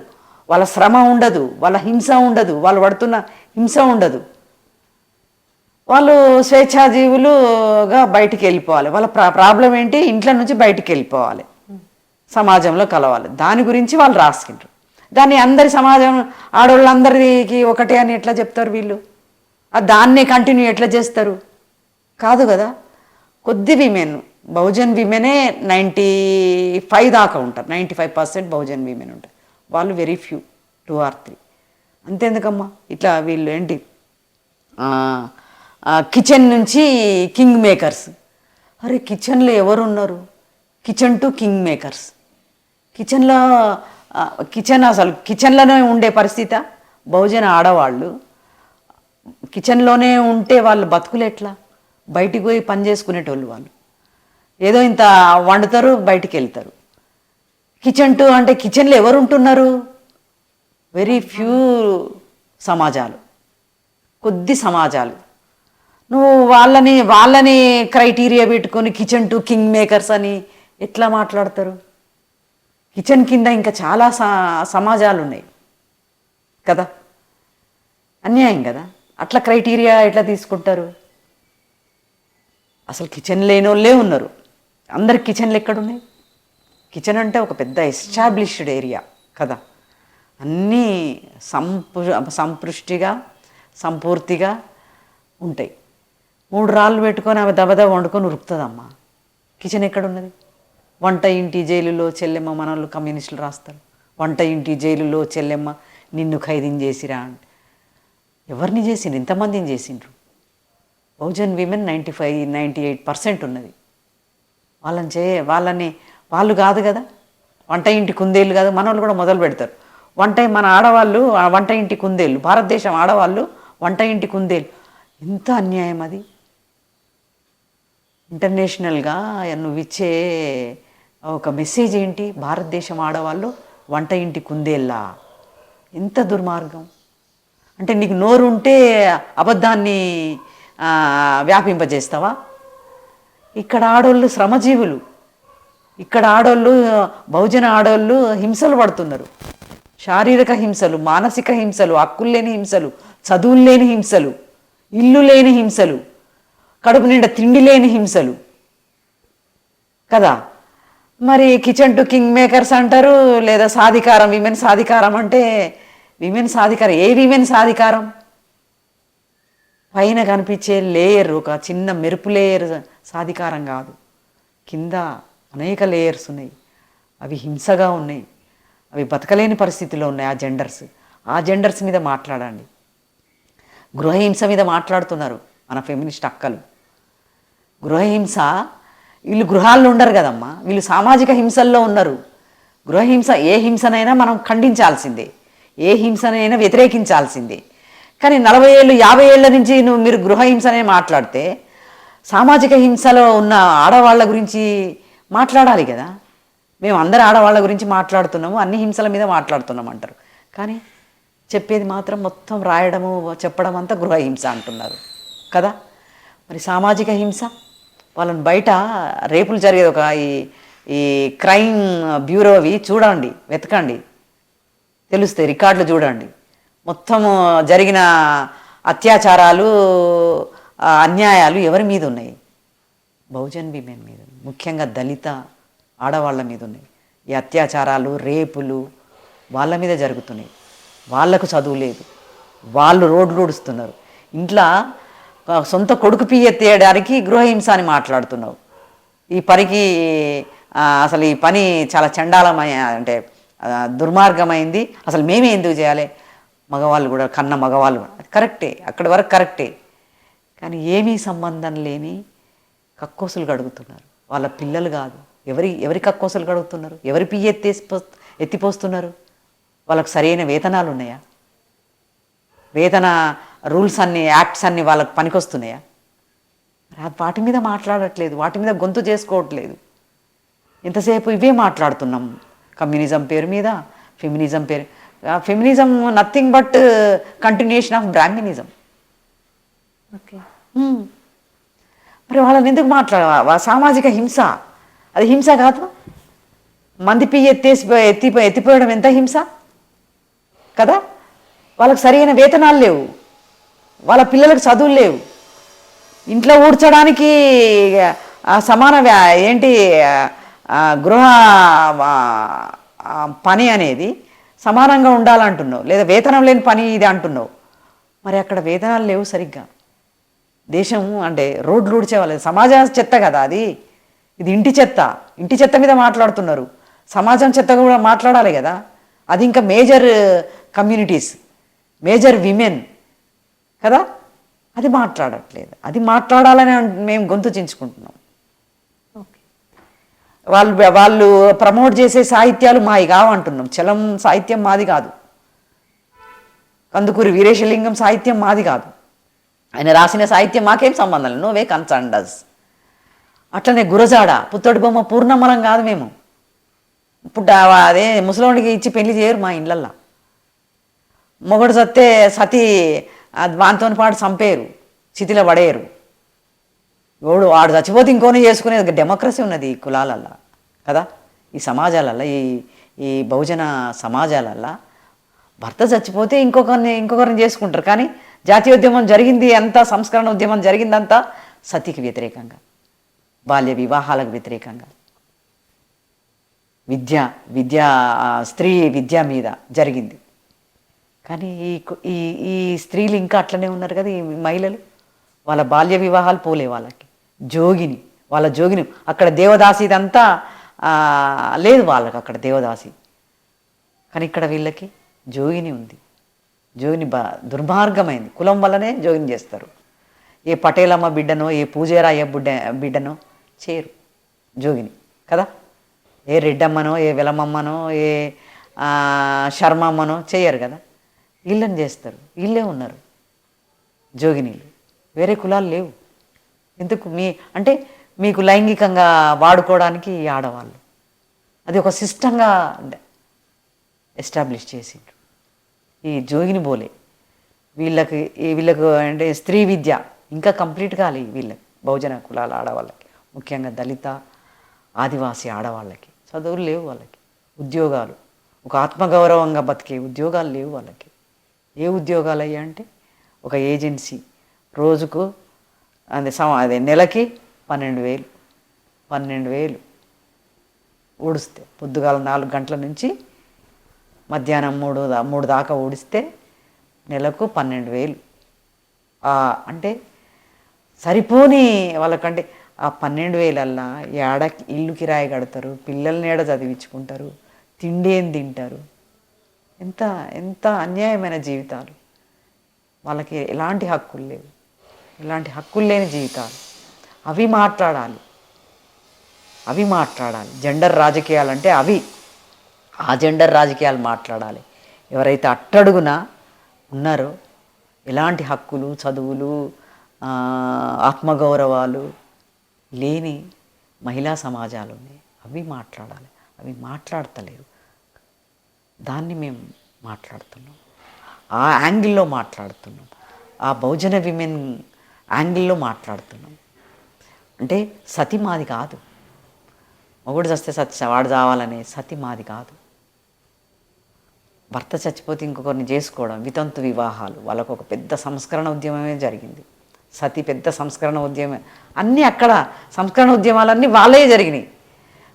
వాళ్ళ శ్రమ ఉండదు, వాళ్ళ హింస ఉండదు, వాళ్ళు పడుతున్న హింస ఉండదు. వాళ్ళు స్వేచ్ఛాజీవులుగా బయటికి వెళ్ళిపోవాలి. వాళ్ళ ప్రాబ్లం ఏంటి, ఇంట్లో నుంచి బయటికి వెళ్ళిపోవాలి, సమాజంలో కలవాలి. దాని గురించి వాళ్ళు రాసుకుంటారు. దాన్ని అందరి సమాజం ఆడవాళ్ళందరికీ ఒకటే అని ఎట్లా చెప్తారు వీళ్ళు? దాన్నే కంటిన్యూ ఎట్లా చేస్తారు? కాదు కదా. కొద్ది విమెన్, బహుజన్ విమెనే 95 దాకా ఉంటారు, 95% బహుజన్ విమెన్ ఉంటారు. వాళ్ళు వెరీ ఫ్యూ, 2 or 3. అంతేందుకమ్మా ఇట్లా వీళ్ళు ఏంటి కిచెన్ నుంచి కింగ్ మేకర్స్. అరే కిచెన్లో ఎవరున్నారు? Kitchen to king makers. అసలు కిచెన్లోనే ఉండే పరిస్థితి. బహుజన ఆడవాళ్ళు కిచెన్లోనే ఉంటే వాళ్ళు బతుకులు ఎట్లా? బయటికి పోయి పని చేసుకునేటోళ్ళు వాళ్ళు. ఏదో ఇంత వండుతారు, బయటికి వెళ్తారు. కిచెన్ టు అంటే కిచెన్లో ఎవరు ఉంటున్నారు? వెరీ ఫ్యూ సమాజాలు, కొద్ది సమాజాలు. నువ్వు వాళ్ళని క్రైటీరియా పెట్టుకొని కిచెన్ టు కింగ్ మేకర్స్ అని ఎట్లా మాట్లాడతారు? కిచెన్ కింద ఇంకా చాలా సమాజాలు ఉన్నాయి కదా. అన్యాయం కదా. అట్లా క్రైటీరియా ఎట్లా తీసుకుంటారు? అసలు కిచెన్ లేని వాళ్ళే ఉన్నారు. అందరికి కిచెన్లు ఎక్కడున్నాయి? కిచెన్ అంటే ఒక పెద్ద ఎస్టాబ్లిష్డ్ ఏరియా కదా. అన్నీ సంపృష్టిగా సంపూర్తిగా ఉంటాయి. 3 రాళ్ళు పెట్టుకొని ఆమె దబదబ వండుకొని ఉరుకుతుందమ్మా. కిచెన్ ఎక్కడున్నది? వంట ఇంటి జైలులో చెల్లెమ్మ, మనోళ్ళు కమ్యూనిస్టులు రాస్తారు, వంట ఇంటి జైలులో చెల్లెమ్మ నిన్ను ఖైదీని చేసిరా అంటే. ఎవరిని చేసిండ్రు? ఇంతమందిని చేసిండ్రు. బహుజన్ విమెన్ 95-98% ఉన్నది. వాళ్ళు కాదు కదా, వంట ఇంటి కుందేళ్ళు కాదు. మనోళ్ళు కూడా మొదలు పెడతారు. మన ఆడవాళ్ళు వంట ఇంటి కుందేళ్ళు, భారతదేశం ఆడవాళ్ళు వంట ఇంటి కుందేళ్ళు. ఎంత అన్యాయం అది. ఇంటర్నేషనల్గా నువ్వు ఇచ్చే ఒక మెసేజ్ ఏంటి? భారతదేశం ఆడవాళ్ళు వంట ఇంటి కుందేళ్ళా? ఎంత దుర్మార్గం. అంటే నీకు నోరు ఉంటే అబద్ధాన్ని వ్యాపింపజేస్తావా? ఇక్కడ ఆడోళ్ళు శ్రమజీవులు, ఇక్కడ ఆడోళ్ళు బహుజన ఆడోళ్ళు హింసలు పడుతున్నారు. శారీరక హింసలు, మానసిక హింసలు, హక్కులు లేని హింసలు, చదువులు లేని హింసలు, ఇల్లు లేని హింసలు, కడుపు నిండా తిండి లేని హింసలు కదా. మరి కిచెన్ టు కింగ్ మేకర్స్ అంటారు, లేదా సాధికారం, విమెన్ సాధికారం అంటే విమెన్ సాధికారం. ఏ విమెన్ సాధికారం? పైన కనిపించే లేయర్, ఒక చిన్న మెరుపు లేయర్ సాధికారం కాదు. కింద అనేక లేయర్స్ ఉన్నాయి. అవి హింసగా ఉన్నాయి, అవి బతకలేని పరిస్థితిలో ఉన్నాయి. ఆ జెండర్స్ మీద మాట్లాడండి. గృహహింస మీద మాట్లాడుతున్నారు మన ఫెమినిస్ట్ అక్కలు. గృహహింస, వీళ్ళు గృహాల్లో ఉండరు కదమ్మా, వీళ్ళు సామాజిక హింసల్లో ఉన్నారు. గృహహింస, ఏ హింసనైనా మనం ఖండించాల్సిందే, ఏ హింసనైనా వ్యతిరేకించాల్సిందే. కానీ 40 ఏళ్ళు 50 ఏళ్ళ నుంచి మీరు గృహహింసనే మాట్లాడితే సామాజిక హింసలో ఉన్న ఆడవాళ్ళ గురించి మాట్లాడాలి కదా. మేము అందరు ఆడవాళ్ళ గురించి మాట్లాడుతున్నాము, అన్ని హింసల మీద మాట్లాడుతున్నాం అంటారు. కానీ చెప్పేది మాత్రం మొత్తం రాయడము చెప్పడం అంతా గృహహింస అంటున్నారు కదా. మరి సామాజిక హింస, వాళ్ళని బయట రేపులు జరిగేది ఒక ఈ క్రైమ్ బ్యూరోవి చూడండి, వెతకండి, తెలుస్తాయి, రికార్డులు చూడండి. మొత్తము జరిగిన అత్యాచారాలు అన్యాయాలు ఎవరి మీద ఉన్నాయి? బహుజన్ విమెన్ మీద, ముఖ్యంగా దళిత ఆడవాళ్ళ మీద ఉన్నాయి. ఈ అత్యాచారాలు రేపులు వాళ్ళ మీద జరుగుతున్నాయి. వాళ్లకు చదువు లేదు, వాళ్ళు రోడ్లు ఊడుస్తున్నారు. ఇంట్లో సొంత కొడుకు పియ్య తీయడానికి గృహహింస అని మాట్లాడుతున్నావు. ఈ పనికి అసలు ఈ పని చాలా చండాలమై, అంటే దుర్మార్గమైంది. అసలు మేమే ఎందుకు చేయాలి? మగవాళ్ళు కూడా, కన్న మగవాళ్ళు కరెక్టే, అక్కడి వరకు కరెక్టే. కానీ ఏమీ సంబంధం లేని కక్కోసులు గడుగుతున్నారు. వాళ్ళ పిల్లలు కాదు, ఎవరి కక్కోసులు గడుగుతున్నారు? ఎవరి పియ్య ఎత్తిపోస్తున్నారు? వాళ్ళకు సరైన వేతనాలు ఉన్నాయా? వేతన రూల్స్ అన్నీ, యాక్ట్స్ అన్నీ వాళ్ళకు పనికొస్తున్నాయా? వాటి మీద మాట్లాడట్లేదు, వాటి మీద గొంతు చేసుకోవట్లేదు. ఎంతసేపు ఇవే మాట్లాడుతున్నాం. కమ్యూనిజం పేరు మీద, ఫెమినిజం పేరు. Feminism nothing but continuation of brahminism. Okay, మరి వాళ్ళని ఎందుకు సామాజిక హింస, అది హింస కాదు? మంది పియ్యి ఎత్తిపోయడం ఎంత హింస కదా. వాళ్ళకి సరైన వేతనాలు లేవు, వాళ్ళ పిల్లలకు చదువులు లేవు, ఇంట్లో ఊడ్చడానికి సమాన ఏంటి గృహ పని అనేది సమానంగా ఉండాలంటున్నావు, లేదా వేతనం లేని పని ఇది అంటున్నావు. మరి అక్కడ వేతనాలు లేవు సరిగ్గా. దేశం అంటే రోడ్లు ఊడ్చేవాళ్ళు, సమాజం చెత్త కదా అది. ఇది ఇంటి చెత్త మీద మాట్లాడుతున్నారు. సమాజం చెత్త కూడా మాట్లాడాలి కదా. అది ఇంకా మేజర్ కమ్యూనిటీస్, మేజర్ విమెన్ కదా. అది మాట్లాడట్లేదు. అది మాట్లాడాలని మేము గొంతు చించుకుంటున్నాం. వాళ్ళు ప్రమోట్ చేసే సాహిత్యాలు మావి కావంటున్నాం. చలం సాహిత్యం మాది కాదు, కందుకూరి వీరేశలింగం సాహిత్యం మాది కాదు. ఆయన రాసిన సాహిత్యం మాకేం సంబంధం లేదు. నోవే కన్సర్న్ డస్. అట్లనే గురజాడ, పుత్తడి బొమ్మ పూర్ణమలం కాదు మేము. ఇప్పుడు అదే ముసలోడికి ఇచ్చి పెళ్లి చేయరు మా ఇళ్ళల్లో. మొగడు సత్తే సతీ వానితో పాటు చంపేరు, చితిలో పడేయరు. వాడు చచ్చిపోతే ఇంకోనే చేసుకునేది డెమోక్రసీ ఉన్నది ఈ కులాలల్లో కదా. ఈ సమాజాలల్లో, ఈ బహుజన సమాజాలల్లో భర్త చచ్చిపోతే ఇంకొకరిని చేసుకుంటారు. కానీ జాతీయోద్యమం జరిగింది అంతా, సంస్కరణ ఉద్యమం జరిగిందంతా సతీకి వ్యతిరేకంగా, బాల్య వివాహాలకు వ్యతిరేకంగా, స్త్రీ విద్య మీద జరిగింది. కానీ ఈ స్త్రీలు ఇంకా అట్లనే ఉన్నారు కదా. ఈ మహిళలు వాళ్ళ బాల్య వివాహాలు పోలే. వాళ్ళకి వాళ్ళ జోగిని అక్కడ దేవదాసి, ఇదంతా లేదు వాళ్ళకి అక్కడ దేవదాసి. కానీ ఇక్కడ వీళ్ళకి జోగిని ఉంది. జోగిని దుర్మార్గమైంది. కులం వల్లనే జోగిని చేస్తారు. ఏ పటేలమ్మ బిడ్డనో, ఏ పూజారాయ బిడ్డనో చేరు జోగిని కదా. ఏ రెడ్డమ్మనో, ఏ వెలమమ్మనో, ఏ శర్మమ్మనో చేయరు కదా. వీళ్ళని చేస్తారు. వీళ్ళే ఉన్నారు జోగినీలు. వేరే కులాలు లేవు. ఎందుకు అంటే మీకు లైంగికంగా వాడుకోవడానికి ఈ ఆడవాళ్ళు, అది ఒక సిస్టంగా ఎస్టాబ్లిష్ చేసిండ్రు ఈ జోగిని బోలే. వీళ్ళకు అంటే స్త్రీ విద్య ఇంకా కంప్లీట్ కాలే వీళ్ళకి. బహుజన కులాల ఆడవాళ్ళకి, ముఖ్యంగా దళిత ఆదివాసీ ఆడవాళ్ళకి చదువులు లేవు. వాళ్ళకి ఉద్యోగాలు, ఒక ఆత్మగౌరవంగా బతికే ఉద్యోగాలు లేవు వాళ్ళకి. ఏ ఉద్యోగాలు అయ్యా అంటే ఒక ఏజెన్సీ రోజుకు అదే నెలకి 12,000 ఊడిస్తే, పొద్దుగాల 4 గంటల నుంచి మధ్యాహ్నం 3 దాకా ఊడిస్తే నెలకు 12,000. అంటే సరిపోని వాళ్ళకంటే ఆ 12,000 ఏడ ఇల్లు కిరాయి కడతారు, పిల్లల్ని ఏడ చదివించుకుంటారు, తిండి ఏం తింటారు? ఎంత ఎంత అన్యాయమైన జీవితాలు. వాళ్ళకి ఎలాంటి హక్కులు లేవు, ఇలాంటి హక్కులు లేని జీవితాలు. అవి మాట్లాడాలి, అవి మాట్లాడాలి. జెండర్ రాజకీయాలంటే అవి, ఆ జెండర్ రాజకీయాలు మాట్లాడాలి. ఎవరైతే అట్టడుగున ఉన్నారో, ఎలాంటి హక్కులు, చదువులు, ఆత్మగౌరవాలు లేని మహిళా సమాజాలు ఉన్నాయి, అవి మాట్లాడాలి. అవి మాట్లాడతలేరు. దాన్ని మేము మాట్లాడుతున్నాం, ఆ యాంగిల్లో మాట్లాడుతున్నాం, ఆ బహుజన విమెన్ యాంగిల్లో మాట్లాడుతున్నాం. అంటే సతి మాది కాదు, మొగుడు చస్తే వాడు చావాలనే సతి మాది కాదు. భర్త చచ్చిపోతే ఇంకొకరిని చేసుకోవడం, వితంతు వివాహాలు, వాళ్ళకు ఒక పెద్ద సంస్కరణ ఉద్యమమే జరిగింది. సతి పెద్ద సంస్కరణ ఉద్యమం, అన్నీ అక్కడ సంస్కరణ ఉద్యమాలన్నీ వాళ్ళే జరిగినాయి.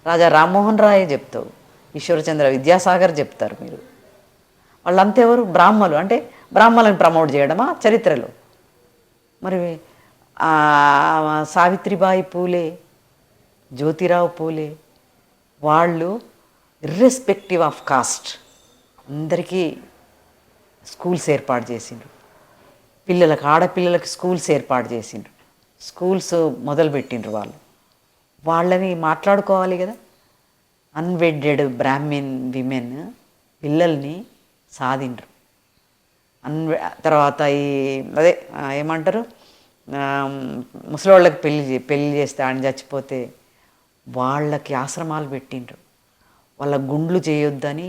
రాజా రామ్మోహన్ రాయే చెప్తావు, ఈశ్వరచంద్ర విద్యాసాగర్ చెప్తారు. మీరు వాళ్ళంతా ఎవరు? బ్రాహ్మలు. అంటే బ్రాహ్మలను ప్రమోట్ చేయడమా చరిత్రలో? మరి సావిత్రిబాయి పూలే, జ్యోతిరావు పూలే, వాళ్ళు ఇర్రెస్పెక్టివ్ ఆఫ్ కాస్ట్ అందరికీ స్కూల్స్ ఏర్పాటు చేసిండ్రు. పిల్లలకు, ఆడపిల్లలకు స్కూల్స్ ఏర్పాటు చేసిండ్రు, స్కూల్స్ మొదలుపెట్టిండ్రు. వాళ్ళని మాట్లాడుకోవాలి కదా. అన్వెడ్డెడ్ బ్రాహ్మిన్ విమెన్ పిల్లల్ని సాధిండ్రు. తర్వాత ఈ అదే ఏమంటారు, ముసలోళ్ళకి పెళ్ళి చేస్తే ఆయన చచ్చిపోతే వాళ్ళకి ఆశ్రమాలు పెట్టిండ్రు. వాళ్ళ గుండ్లు చేయొద్దని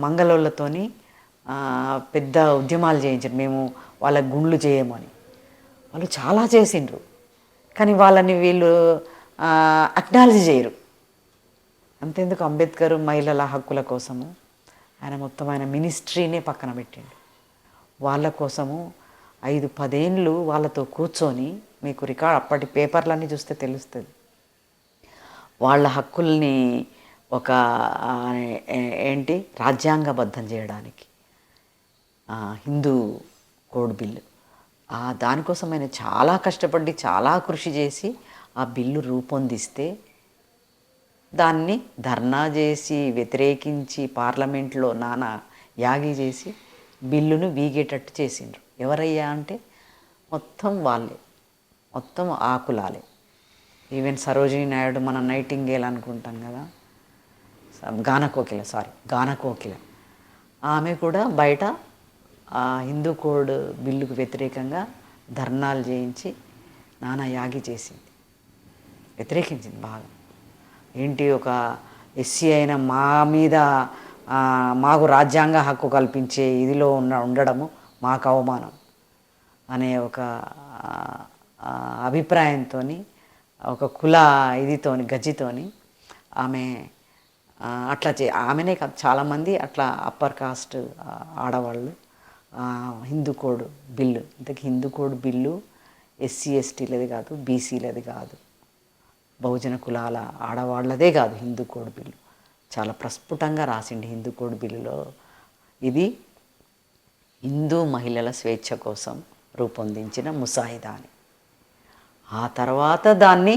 మంగళోళ్ళతోని పెద్ద ఉద్యమాలు చేయించారు, మేము వాళ్ళ గుండ్లు చేయమని. వాళ్ళు చాలా చేసిండ్రు, కానీ వాళ్ళని వీళ్ళు అక్నాలజీ చేయరు. అంతేందుకు, అంబేద్కర్ మహిళల హక్కుల కోసము ఆయన మొత్తం ఆయన మినిస్ట్రీనే పక్కన పెట్టిండు. వాళ్ళ కోసము 5-10 ఏళ్ళు వాళ్ళతో కూర్చొని, మీకు రికార్డ్ అప్పటి పేపర్లన్నీ చూస్తే తెలుస్తుంది, వాళ్ళ హక్కుల్ని ఒక ఏంటి రాజ్యాంగబద్ధం చేయడానికి హిందూ కోడ్ బిల్లు, దానికోసం ఆయన చాలా కష్టపడి చాలా కృషి చేసి ఆ బిల్లు రూపొందిస్తే దాన్ని ధర్నా చేసి వ్యతిరేకించి పార్లమెంట్లో నానా యాగి చేసి బిల్లును వీగేటట్టు చేసిండ్రు. ఎవరయ్యా అంటే మొత్తం వాళ్ళే, మొత్తం ఆకులాలే. ఈవెన్ సరోజినీ నాయుడు, మన నైటింగేల్ అనుకుంటాం కదా, గానకోకిల, ఆమె కూడా బయట హిందూ కోడ్ బిల్లుకు వ్యతిరేకంగా ధర్నాలు చేయించి నానా యాగి చేసింది, వ్యతిరేకించింది బాగా. ఏంటి, ఒక ఎస్సీ అయిన మా మీద మాకు రాజ్యాంగ హక్కు కల్పించే ఇదిలో ఉండడము మాకు అవమానం అనే ఒక అభిప్రాయంతో, ఒక కుల గజ్జితోని ఆమె అట్లా ఆమెనే కాదు, చాలామంది అట్లా అప్పర్ కాస్ట్ ఆడవాళ్ళు హిందూ కోడ్ బిల్లు, ఇంతకీ హిందూ కోడ్ బిల్లు ఎస్సీ ఎస్టీలది కాదు, బీసీలది కాదు, బహుజన కులాల ఆడవాళ్ళదే కాదు. హిందూ కోడ్ బిల్లు చాలా ప్రస్ఫుటంగా రాసిండి హిందూ కోడ్ బిల్లులో. ఇది హిందూ మహిళల స్వేచ్ఛ కోసం రూపొందించిన ముసాయిదా అని. ఆ తర్వాత దాన్ని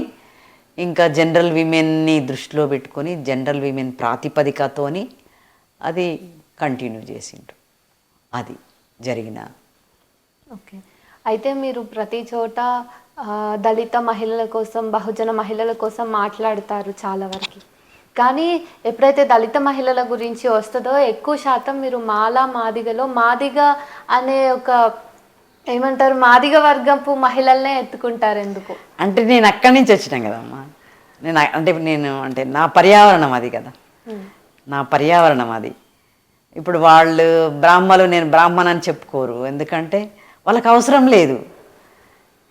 ఇంకా జనరల్ విమెన్ని దృష్టిలో పెట్టుకొని జనరల్ విమెన్ ప్రాతిపదికతోని అది కంటిన్యూ చేసిండ్రు. అది జరిగిన. ఓకే, అయితే మీరు ప్రతి చోట దళిత మహిళల కోసం, బహుజన మహిళల కోసం మాట్లాడతారు చాలా వరకు, కానీ ఎప్పుడైతే దళిత మహిళల గురించి వస్తుందో ఎక్కువ శాతం మీరు మాదిగలో మాదిగ అనే ఒక ఏమంటారు, మాదిగ వర్గపు మహిళలనే ఎత్తుకుంటారు. ఎందుకు అంటే నేను అక్కడి నుంచి వచ్చినాం కదమ్మా, అంటే నా పర్యావరణం అది కదా, నా పర్యావరణం అది. ఇప్పుడు వాళ్ళు బ్రాహ్మలు, నేను బ్రాహ్మణ అని చెప్పుకోరు, ఎందుకంటే వాళ్ళకి అవసరం లేదు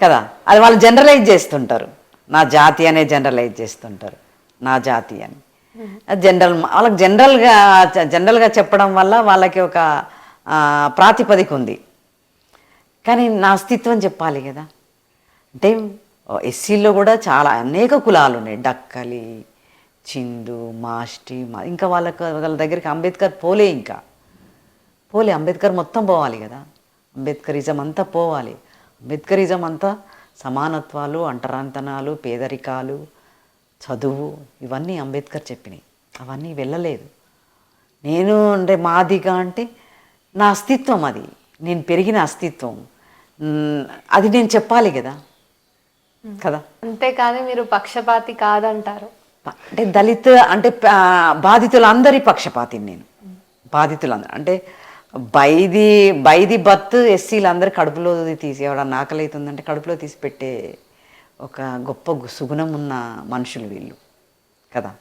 కదా. అది వాళ్ళు జనరలైజ్ చేస్తుంటారు, నా జాతి అనే జనరలైజ్ చేస్తుంటారు, నా జాతి అని. వాళ్ళకి జనరల్గా చెప్పడం వల్ల వాళ్ళకి ఒక ప్రాతిపదిక ఉంది, కానీ నా అస్తిత్వం చెప్పాలి కదా. అంటే ఎస్సీల్లో కూడా చాలా అనేక కులాలు ఉన్నాయి, డక్కలి, చిందు, మాష్టి, ఇంకా వాళ్ళ దగ్గరికి అంబేద్కర్ పోలే, అంబేద్కర్ మొత్తం పోవాలి కదా, అంబేద్కరిజం అంతా పోవాలి. అంబేద్కరిజం అంతా సమానత్వాలు, అంటరాంతనాలు, పేదరికాలు, చదువు ఇవన్నీ అంబేద్కర్ చెప్పినాయి. అవన్నీ వెళ్ళలేదు. నేను అంటే మాదిగా అంటే నా అస్తిత్వం, అది నేను పెరిగిన అస్తిత్వం, అది నేను చెప్పాలి కదా కదా. అంతేకాని మీరు పక్షపాతి కాదంటారు. అంటే దళిత అంటే బాధితులందరి పక్షపాతిని నేను. బాధితులందరూ అంటే బైది బత్ ఎస్సీలందరూ కడుపులో తీసి, ఎవడన్నా ఆకలి అవుతుందంటే కడుపులో తీసి పెట్టే ఒక గొప్ప సుగుణం ఉన్న మనుషులు వీళ్ళు కదా.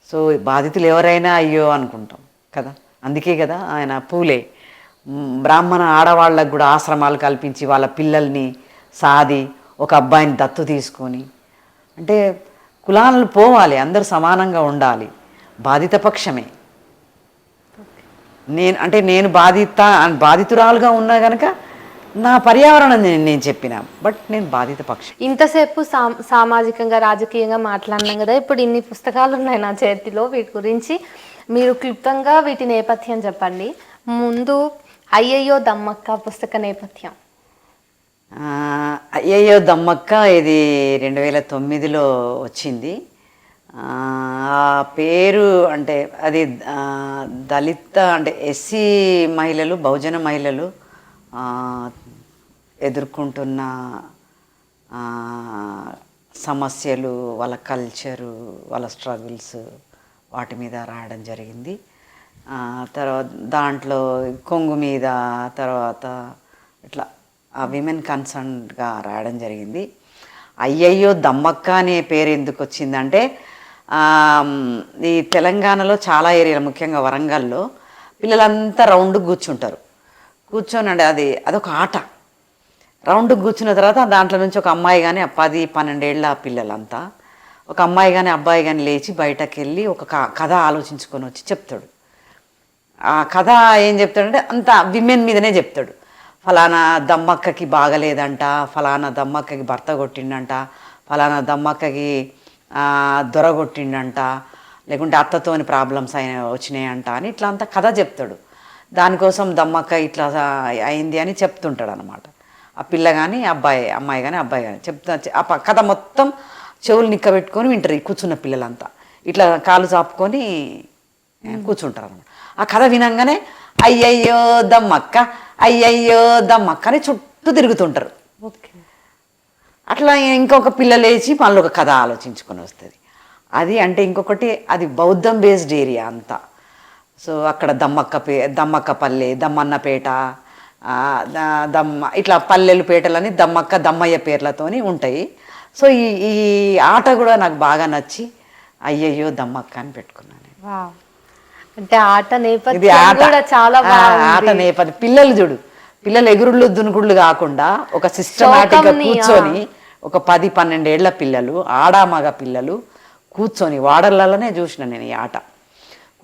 సో బాధితులు ఎవరైనా అయ్యో అనుకుంటాం కదా. అందుకే కదా ఆయన పూలే బ్రాహ్మణ ఆడవాళ్ళకు కూడా ఆశ్రమాలు కల్పించి వాళ్ళ పిల్లల్ని సాది ఒక అబ్బాయిని దత్తు తీసుకొని, అంటే కులాలను పోవాలి, అందరూ సమానంగా ఉండాలి, బాధిత పక్షమే. నేను బాధితురాలుగా ఉన్నా కనుక నా పర్యావరణం నేను చెప్పిన, బట్ నేను బాధిత పక్షం. ఇంతసేపు సామాజికంగా రాజకీయంగా మాట్లాడినాం కదా, ఇప్పుడు ఇన్ని పుస్తకాలు ఉన్నాయి నా చేతిలో, వీటి గురించి మీరు క్లుప్తంగా వీటి నేపథ్యం చెప్పండి. ముందు అయ్యయ్యో దమ్మక్క పుస్తక నేపథ్యం. అయ్యయ్యో దమ్మక్క ఇది 2009లో వచ్చింది. ఆ పేరు అంటే అది దళిత అంటే ఎస్సీ మహిళలు, బహుజన మహిళలు ఎదుర్కొంటున్న సమస్యలు, వాళ్ళ కల్చరు, వాళ్ళ స్ట్రగుల్స్, వాటి మీద రాయడం జరిగింది. తర్వాత దాంట్లో కొంగు మీద, తర్వాత ఇట్లా విమెన్ కన్సర్న్గా రాయడం జరిగింది. అయ్యయ్యో దమ్మక్క అనే పేరు ఎందుకు వచ్చిందంటే, ఈ తెలంగాణలో చాలా ఏరియాలు, ముఖ్యంగా వరంగల్లో పిల్లలంతా రౌండ్కి కూర్చుంటారు. కూర్చొని అదొక ఆట. రౌండ్కి కూర్చున్న తర్వాత దాంట్లో నుంచి ఒక అమ్మాయి కానీ 10-12 ఏళ్ళ పిల్లలంతా, ఒక అమ్మాయి కానీ అబ్బాయి కానీ లేచి బయటకు వెళ్ళి ఒక కథ ఆలోచించుకొని వచ్చి చెప్తాడు. ఆ కథ ఏం చెప్తాడంటే అంత విమెన్ మీదనే చెప్తాడు. ఫలానా దమ్మక్కకి బాగలేదంట, ఫలానా దమ్మక్కకి భర్త కొట్టిండంట, ఫలానా దమ్మక్కకి దొరగొట్టిండంట, లేకుంటే అత్తతోని ప్రాబ్లమ్స్ వచ్చినాయంట అని ఇట్లా అంతా కథ చెప్తాడు. దానికోసం దమ్మక్క ఇట్లా అయింది అని చెప్తుంటాడు అనమాట. ఆ పిల్ల కానీ అమ్మాయి కానీ అబ్బాయి కానీ ఆ కథ మొత్తం చెవులు నిక్కబెట్టుకొని వింటారు. ఈ కూర్చున్న పిల్లలంతా ఇట్లా కాలు చాపుకొని కూర్చుంటారు అనమాట. ఆ కథ వినంగానే అయ్యయ్యో దమ్మక్క, అయ్యయ్యో దమ్మక్క అని చుట్టూ తిరుగుతుంటారు. అట్లా ఇంకొక పిల్ల లేచి మళ్ళీ ఒక కథ ఆలోచించుకొని వస్తుంది. అది అంటే ఇంకొకటి, అది బౌద్ధం బేస్డ్ ఏరియా అంతా. సో అక్కడ దమ్మక్కపల్లె, దమ్మన్నపేట, ఇట్లా పల్లెలు పేటలని దమ్మక్క దమ్మయ్య పేర్లతోని ఉంటాయి. సో ఈ ఆట కూడా నాకు బాగా నచ్చి అయ్యయ్యో దమ్మక్క అని పెట్టుకున్నాను. అంటే ఆట నేపథ్యం కూడా చాలా ఆట నేపథ్యం. పిల్లలు ఎగురుళ్ళు దునుకుళ్ళు కాకుండా ఒక సిస్టమాటిక్గా కూర్చొని, ఒక 10-12 ఏళ్ల పిల్లలు, ఆడామగ పిల్లలు కూర్చొని, వాడలలోనే చూసిన నేను ఈ ఆట.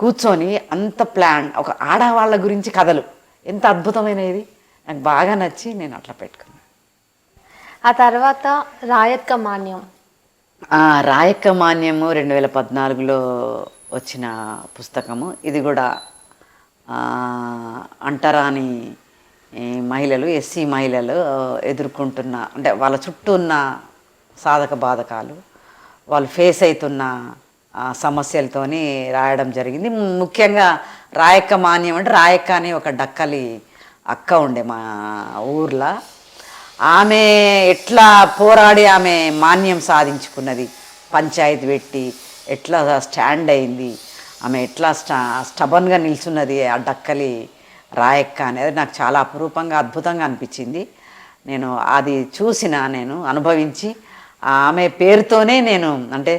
కూర్చొని అంత ప్లాన్, ఒక ఆడవాళ్ళ గురించి కథలు, ఎంత అద్భుతమైనది, నాకు బాగా నచ్చి నేను అట్లా పెట్టుకున్నాను. ఆ తర్వాత రాయక్క మాన్యం. రాయక్క మాన్యము 2014లో వచ్చిన పుస్తకము. ఇది కూడా అంటరాని మహిళలు, ఎస్సీ మహిళలు ఎదుర్కొంటున్న, అంటే వాళ్ళ చుట్టూ ఉన్న సాధక బాధకాలు, వాళ్ళు ఫేస్ అవుతున్న సమస్యలతోని రాయడం జరిగింది. ముఖ్యంగా రాయక్క మాన్యం అంటే, రాయక్క అని ఒక డక్కలి అక్క ఉండే మా ఊర్లో. ఆమె ఎట్లా పోరాడి ఆమె మాన్యం సాధించుకున్నది, పంచాయతీ పెట్టి ఎట్లా స్టాండ్ అయింది, ఆమె ఎట్లా స్టబన్గా నిల్చున్నది, ఆ డక్కలి రాయక్క అనేది నాకు చాలా అపురూపంగా, అద్భుతంగా అనిపించింది. నేను అది నేను అనుభవించి, ఆమె పేరుతోనే నేను, అంటే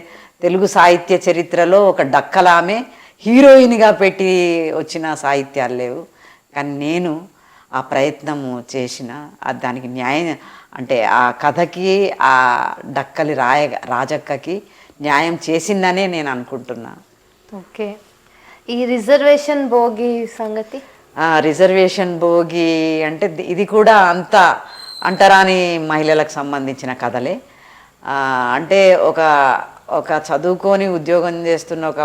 తెలుగు సాహిత్య చరిత్రలో ఒక డక్కల ఆమె హీరోయిన్గా పెట్టి వచ్చిన సాహిత్యాలు లేవు. కానీ నేను ఆ ప్రయత్నము చేసిన, దానికి న్యాయం, అంటే ఆ కథకి, ఆ డక్కలి రాజక్కకి న్యాయం చేసిందనే నేను అనుకుంటున్నా. ఓకే, ఈ రిజర్వేషన్ భోగి సంగతి. రిజర్వేషన్ భోగి అంటే ఇది కూడా అంత అంటరాని మహిళలకు సంబంధించిన కథలే. అంటే ఒక చదువుకొని ఉద్యోగం చేస్తున్న ఒక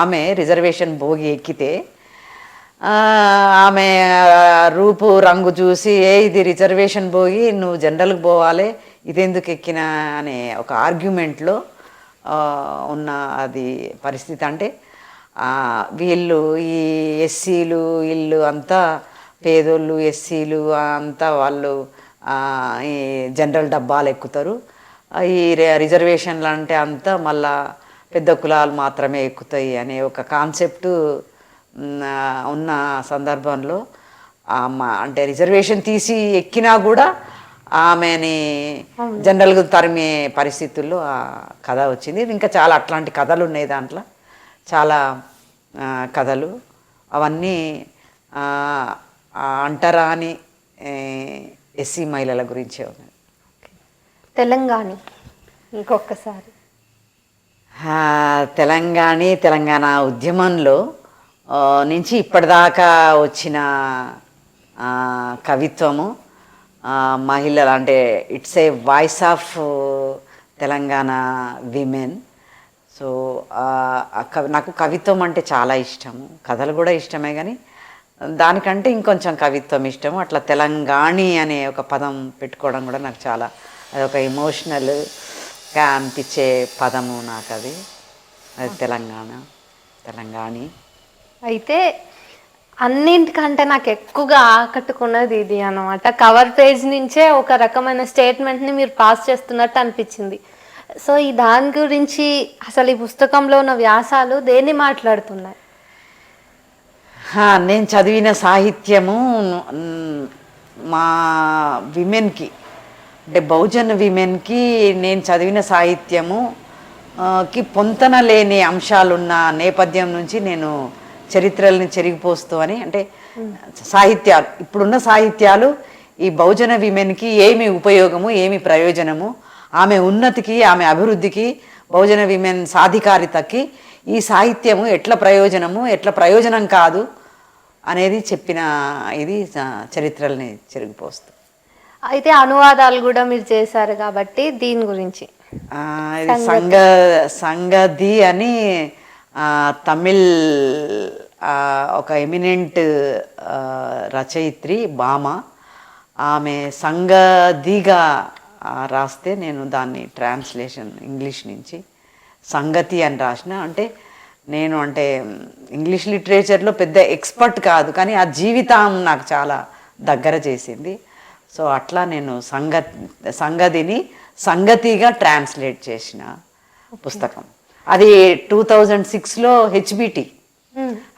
ఆమె రిజర్వేషన్ భోగి ఎక్కితే ఆ, ఆమె రూపు రంగు చూసి ఇది రిజర్వేషన్ పోయి నువ్వు జనరల్కి పోవాలి ఇదెందుకు ఎక్కినా అనే ఒక ఆర్గ్యుమెంట్లో ఉన్న అది పరిస్థితి. అంటే వీళ్ళు ఈ ఎస్సీలు వీళ్ళు అంతా పేదోళ్ళు, ఎస్సీలు అంతా వాళ్ళు ఈ జనరల్ డబ్బాలు ఎక్కుతారు, ఈ రిజర్వేషన్లు అంటే అంతా మళ్ళా పెద్ద కులాలు మాత్రమే ఎక్కుతాయి అనే ఒక కాన్సెప్టు ఉన్న సందర్భంలో అంటే రిజర్వేషన్ తీసి ఎక్కినా కూడా ఆమెని జనరల్గా తరిమే పరిస్థితుల్లో ఆ కథ వచ్చింది. ఇంకా చాలా అట్లాంటి కథలు ఉన్నాయి దాంట్లో, చాలా కథలు. అవన్నీ అంటరాని ఎస్సీ మహిళల గురించే ఉన్నాయి. తెలంగాణ ఇంకొకసారి తెలంగాణ ఉద్యమంలో నుంచి ఇప్పటిదాకా వచ్చిన కవిత్వము, మహిళలు అంటే it's a voice of Telangana women. So నాకు కవిత్వం అంటే చాలా ఇష్టము, కథలు కూడా ఇష్టమే, కానీ దానికంటే ఇంకొంచెం కవిత్వం ఇష్టము. అట్లా తెలంగాణి అనే ఒక పదం పెట్టుకోవడం కూడా నాకు చాలా అదొక ఎమోషనల్గా అనిపించే పదము నాకు అది తెలంగాణి. అయితే అన్నింటికంటే నాకు ఎక్కువగా ఆకట్టుకున్నది ఇది అన్నమాట. కవర్ పేజ్ నుంచే ఒక రకమైన స్టేట్మెంట్ని మీరు పాస్ చేస్తున్నట్టు అనిపించింది. సో ఈ దాని గురించి అసలు ఈ పుస్తకంలో ఉన్న వ్యాసాలు దేన్ని మాట్లాడుతున్నాయి? నేను చదివిన సాహిత్యము మా విమెన్కి అంటే బహుజన విమెన్కి నేను చదివిన సాహిత్యము కి పొంతన లేని అంశాలున్న నేపథ్యం నుంచి నేను చరిత్రల్ని చెరిగిపోస్తూ అని అంటే సాహిత్యాలు ఇప్పుడున్న సాహిత్యాలు ఈ బహుజన విమెన్కి ఏమి ఉపయోగము, ఏమి ప్రయోజనము, ఆమె ఉన్నతికి, ఆమె అభివృద్ధికి, బహుజన విమెన్ సాధికారితకి ఈ సాహిత్యము ఎట్లా ప్రయోజనము, ఎట్లా ప్రయోజనం కాదు అనేది చెప్పిన ఇది చరిత్రల్ని చెరిగిపోస్తుంది. అయితే అనువాదాలు కూడా మీరు చేశారు కాబట్టి దీని గురించి ఇది సంగతి అని తమిళ్ ఒక ఎమినెంట్ రచయిత్రి భామ, ఆమె సంగతిగా రాస్తే నేను దాన్ని ట్రాన్స్లేషన్ ఇంగ్లీష్ నుంచి సంగతి అని రాసిన. అంటే నేను అంటే ఇంగ్లీష్ లిటరేచర్లో పెద్ద ఎక్స్పర్ట్ కాదు, కానీ ఆ జీవితం నాకు చాలా దగ్గర చేసింది. సో అట్లా నేను సంగతిని సంగతిగా ట్రాన్స్లేట్ చేసిన పుస్తకం. అది 2006లో హెచ్బిటి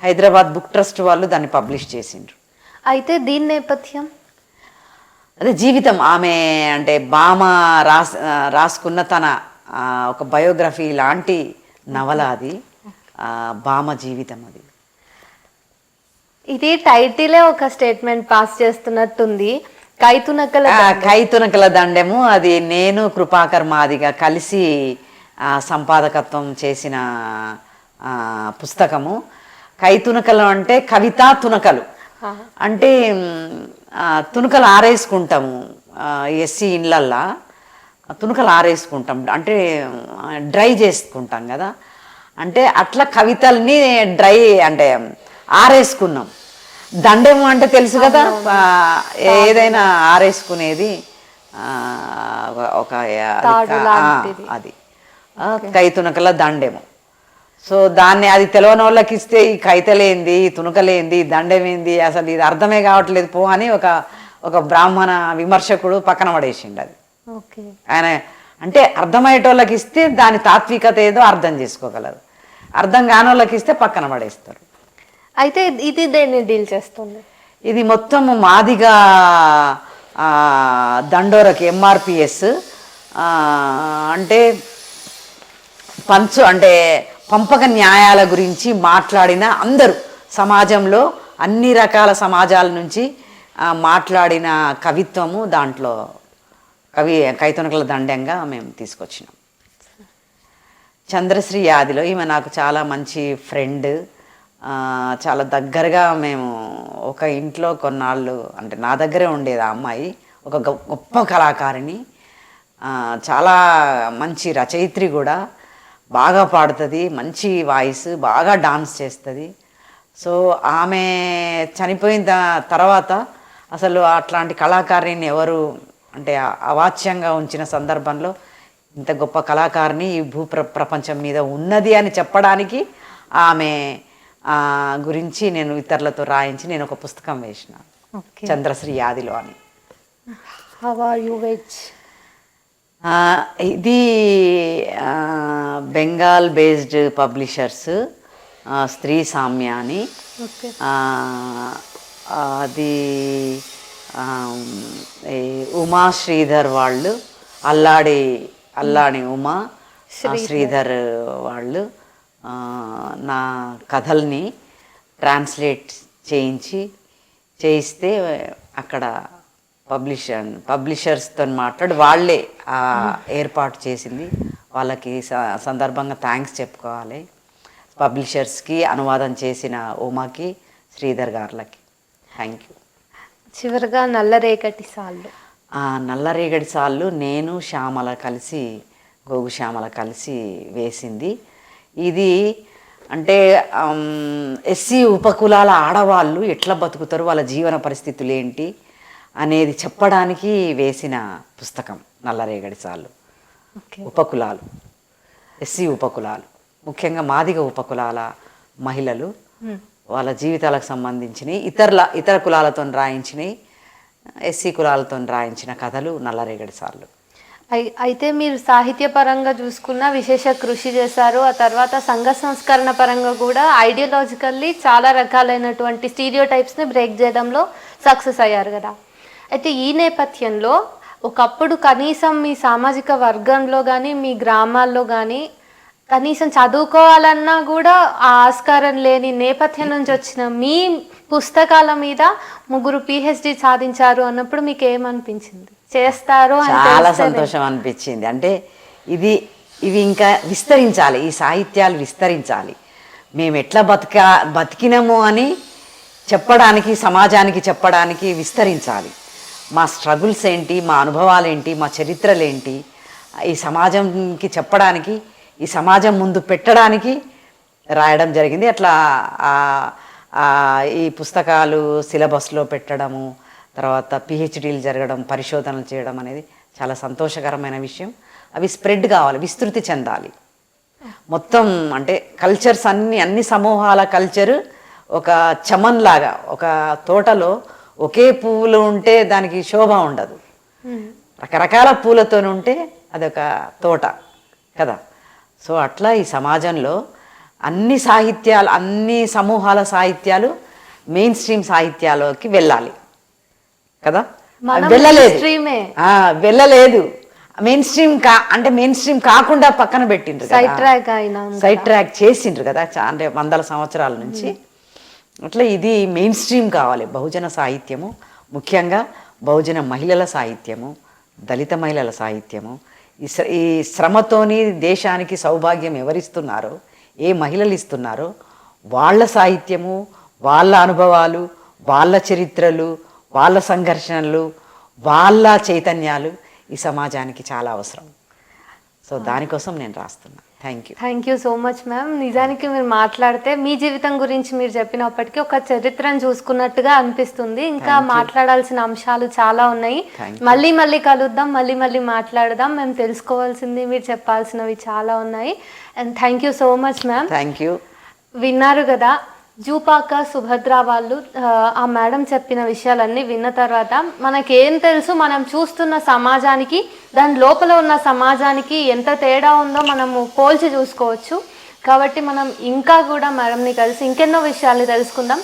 హైదరాబాద్ బుక్ ట్రస్ట్ వాళ్ళు దాన్ని పబ్లిష్ చేసిండ్రు. అయితే దీని నేపథ్యం అదే జీవితం, ఆమె అంటే భామ రాసుకున్న తన ఒక బయోగ్రఫీ లాంటి నవల అది, భామ జీవితం అది. ఇది టైటిలే ఒక స్టేట్మెంట్ పాస్ చేస్తున్నట్టుంది. కైతునకల దండెము అది నేను కృపాకర్ మాదిగా కలిసి సంపాదకత్వం చేసిన పుస్తకము. కైతునకలు అంటే కవితా తునకలు, అంటే తునకలు ఆరేసుకుంటాము ఎస్సీ ఇళ్ళల్లా, తునకలు ఆరేసుకుంటాం అంటే డ్రై చేసుకుంటాం కదా, అంటే అట్లా కవితల్ని డ్రై అంటే ఆరేసుకున్నాం. దండెము అంటే తెలుసు కదా, ఏదైనా ఆరేసుకునేది ఒక అది కైతునకల దండెము. సో దాన్ని అది తెలవని వాళ్ళకి ఇస్తే ఈ కైతలేంది, ఈ తునకలేంది, దండమేంది, అసలు ఇది అర్థమే కావట్లేదు పో అని ఒక బ్రాహ్మణ విమర్శకుడు పక్కన పడేసిండు అది. ఆయన అంటే అర్థమయ్యేటోళ్ళకి ఇస్తే దాని తాత్వికత ఏదో అర్థం చేసుకోగలరు, అర్థం కాని వాళ్ళకి ఇస్తే పక్కన పడేస్తారు. అయితే ఇది దేన్ని డీల్ చేస్తుంది? ఇది మొత్తం మాదిగా దండోరకి ఎంఆర్పిఎస్ అంటే అంటే పంపక న్యాయాల గురించి మాట్లాడిన అందరూ, సమాజంలో అన్ని రకాల సమాజాల నుంచి మాట్లాడిన కవిత్వము దాంట్లో కైతునకల దండంగా మేము తీసుకొచ్చినాం. చంద్రశ్రీ యాదిలో ఈమె నాకు చాలా మంచి ఫ్రెండ్, చాలా దగ్గరగా మేము ఒక ఇంట్లో కొన్నాళ్ళు అంటే నా దగ్గరే ఉండేది ఆ అమ్మాయి. ఒక గొప్ప కళాకారిణి, చాలా మంచి రచయిత్రి కూడా, బాగా పాడుతుంది, మంచి వాయిస్, బాగా డాన్స్ చేస్తుంది. సో ఆమె చనిపోయిన తర్వాత అసలు అట్లాంటి కళాకారిణిని ఎవరు అంటే అవాచ్యంగా ఉంచిన సందర్భంలో ఇంత గొప్ప కళాకారిణి ఈ ప్రపంచం మీద ఉన్నది అని చెప్పడానికి ఆమె గురించి నేను ఇతరులతో రాయించి నేను ఒక పుస్తకం వేసిన, చంద్రశ్రీ యాదిలో అని. How are you veg? ఇది బెంగాల్ బేస్డ్ పబ్లిషర్స్, స్త్రీ సామ్య అని. అది ఉమా శ్రీధర్ వాళ్ళు, అల్లాడి ఉమా శ్రీధర్ వాళ్ళు నా కథల్ని ట్రాన్స్లేట్ చేయిస్తే అక్కడ పబ్లిషర్స్తో మాట్లాడి వాళ్ళే ఏర్పాటు చేసింది. వాళ్ళకి సందర్భంగా థ్యాంక్స్ చెప్పుకోవాలి. పబ్లిషర్స్కి, అనువాదం చేసిన ఉమాకి, శ్రీధర్ గారులకి థ్యాంక్ యూ. చివరిగా నల్లరేగడి సాళ్ళు. నల్లరేగడి సాళ్ళు నేను శ్యామల కలిసి, గోగు శ్యామల కలిసి వేసింది. ఇది అంటే ఎస్సీ ఉపకులాల ఆడవాళ్ళు ఎట్లా బతుకుతారు, వాళ్ళ జీవన పరిస్థితులు ఏంటి అనేది చెప్పడానికి వేసిన పుస్తకం నల్లరేగడి సాళ్ళు. ఉపకులాలు, ఎస్సీ ఉపకులాలు, ముఖ్యంగా మాదిగ ఉపకులాల మహిళలు, వాళ్ళ జీవితాలకు సంబంధించినవి, ఇతర కులాలతో రాయించినవి, ఎస్సీ కులాలతో రాయించిన కథలు నల్లరేగడి సాళ్ళు. అయితే మీరు సాహిత్యపరంగా చూసుకున్న విశేష కృషి చేశారు. ఆ తర్వాత సంఘ సంస్కరణ పరంగా కూడా ఐడియాలజికల్లీ చాలా రకాలైనటువంటి స్టీరియోటైప్స్ని బ్రేక్ చేయడంలో సక్సెస్ అయ్యారు కదా. అయితే ఈ నేపథ్యంలో ఒకప్పుడు కనీసం మీ సామాజిక వర్గంలో కానీ మీ గ్రామాల్లో కానీ కనీసం చదువుకోవాలన్నా కూడా ఆ ఆస్కారం లేని నేపథ్యం నుంచి వచ్చిన మీ పుస్తకాల మీద 3 PhD సాధించారు అన్నప్పుడు మీకు ఏమనిపించింది? చేస్తారు చాలా సంతోషం అనిపించింది. అంటే ఇవి ఇంకా విస్తరించాలి, ఈ సాహిత్యాలు విస్తరించాలి, మేము ఎట్లా బతికినాము అని చెప్పడానికి, సమాజానికి చెప్పడానికి విస్తరించాలి. మా స్ట్రగుల్స్ ఏంటి, మా అనుభవాలు ఏంటి, మా చరిత్రలు ఏంటి, ఈ సమాజంకి చెప్పడానికి, ఈ సమాజం ముందు పెట్టడానికి రాయడం జరిగింది. అట్లా ఈ పుస్తకాలు సిలబస్లో పెట్టడము, తర్వాత PhDలు జరగడం, పరిశోధనలు చేయడం అనేది చాలా సంతోషకరమైన విషయం. అవి స్ప్రెడ్ కావాలి, విస్తృతి చెందాలి. మొత్తం అంటే కల్చర్స్ అన్ని సమూహాల కల్చరు ఒక చమన్ లాగా, ఒక తోటలో ఒకే పువ్వులు ఉంటే దానికి శోభ ఉండదు, రకరకాల పూలతో ఉంటే అదొక తోట కదా. సో అట్లా ఈ సమాజంలో అన్ని సాహిత్యాలు, అన్ని సమూహాల సాహిత్యాలు మెయిన్ స్ట్రీమ్ సాహిత్యాల్లోకి వెళ్ళాలి కదా. వెళ్ళలేదు, మెయిన్ స్ట్రీమ్ అంటే మెయిన్ స్ట్రీమ్ కాకుండా పక్కన పెట్టిండ్రు, సైడ్ ట్రాక్ చేసిండ్రు కదా అంటే 100 సంవత్సరాల నుంచి. అట్లా ఇది మెయిన్ స్ట్రీమ్ కావాలి. బహుజన సాహిత్యము, ముఖ్యంగా బహుజన మహిళల సాహిత్యము, దళిత మహిళల సాహిత్యము, ఈ శ్రమతోని దేశానికి సౌభాగ్యం ఎవరిస్తున్నారో, ఏ మహిళలు ఇస్తున్నారో వాళ్ళ సాహిత్యము, వాళ్ళ అనుభవాలు, వాళ్ళ చరిత్రలు, వాళ్ళ సంఘర్షణలు, వాళ్ళ చైతన్యాలు ఈ సమాజానికి చాలా అవసరం. సో దానికోసం నేను రాస్తున్నా. Thank you so much ma'am. నిజానికి మీరు మాట్లాడితే మీ జీవితం గురించి మీరు చెప్పినప్పటికీ ఒక చరిత్రను చూసుకున్నట్టుగా అనిపిస్తుంది. ఇంకా మాట్లాడాల్సిన అంశాలు చాలా ఉన్నాయి. మళ్ళీ కలుద్దాం, మళ్ళీ మాట్లాడదాం. మేము తెలుసుకోవాల్సింది, మీరు చెప్పాల్సినవి చాలా ఉన్నాయి. And thank you so much ma'am. Thank you. విన్నారు కదా, జూపాక సుభద్ర వాళ్ళు ఆ మేడం చెప్పిన విషయాలన్నీ విన్న తర్వాత మనకేం తెలుసు, మనం చూస్తున్న సమాజానికి, దాని లోపల ఉన్న సమాజానికి ఎంత తేడా ఉందో మనము పోల్చి చూసుకోవచ్చు. కాబట్టి మనం ఇంకా కూడా మేడంని కలిసి ఇంకెన్నో విషయాలు తెలుసుకుందాం.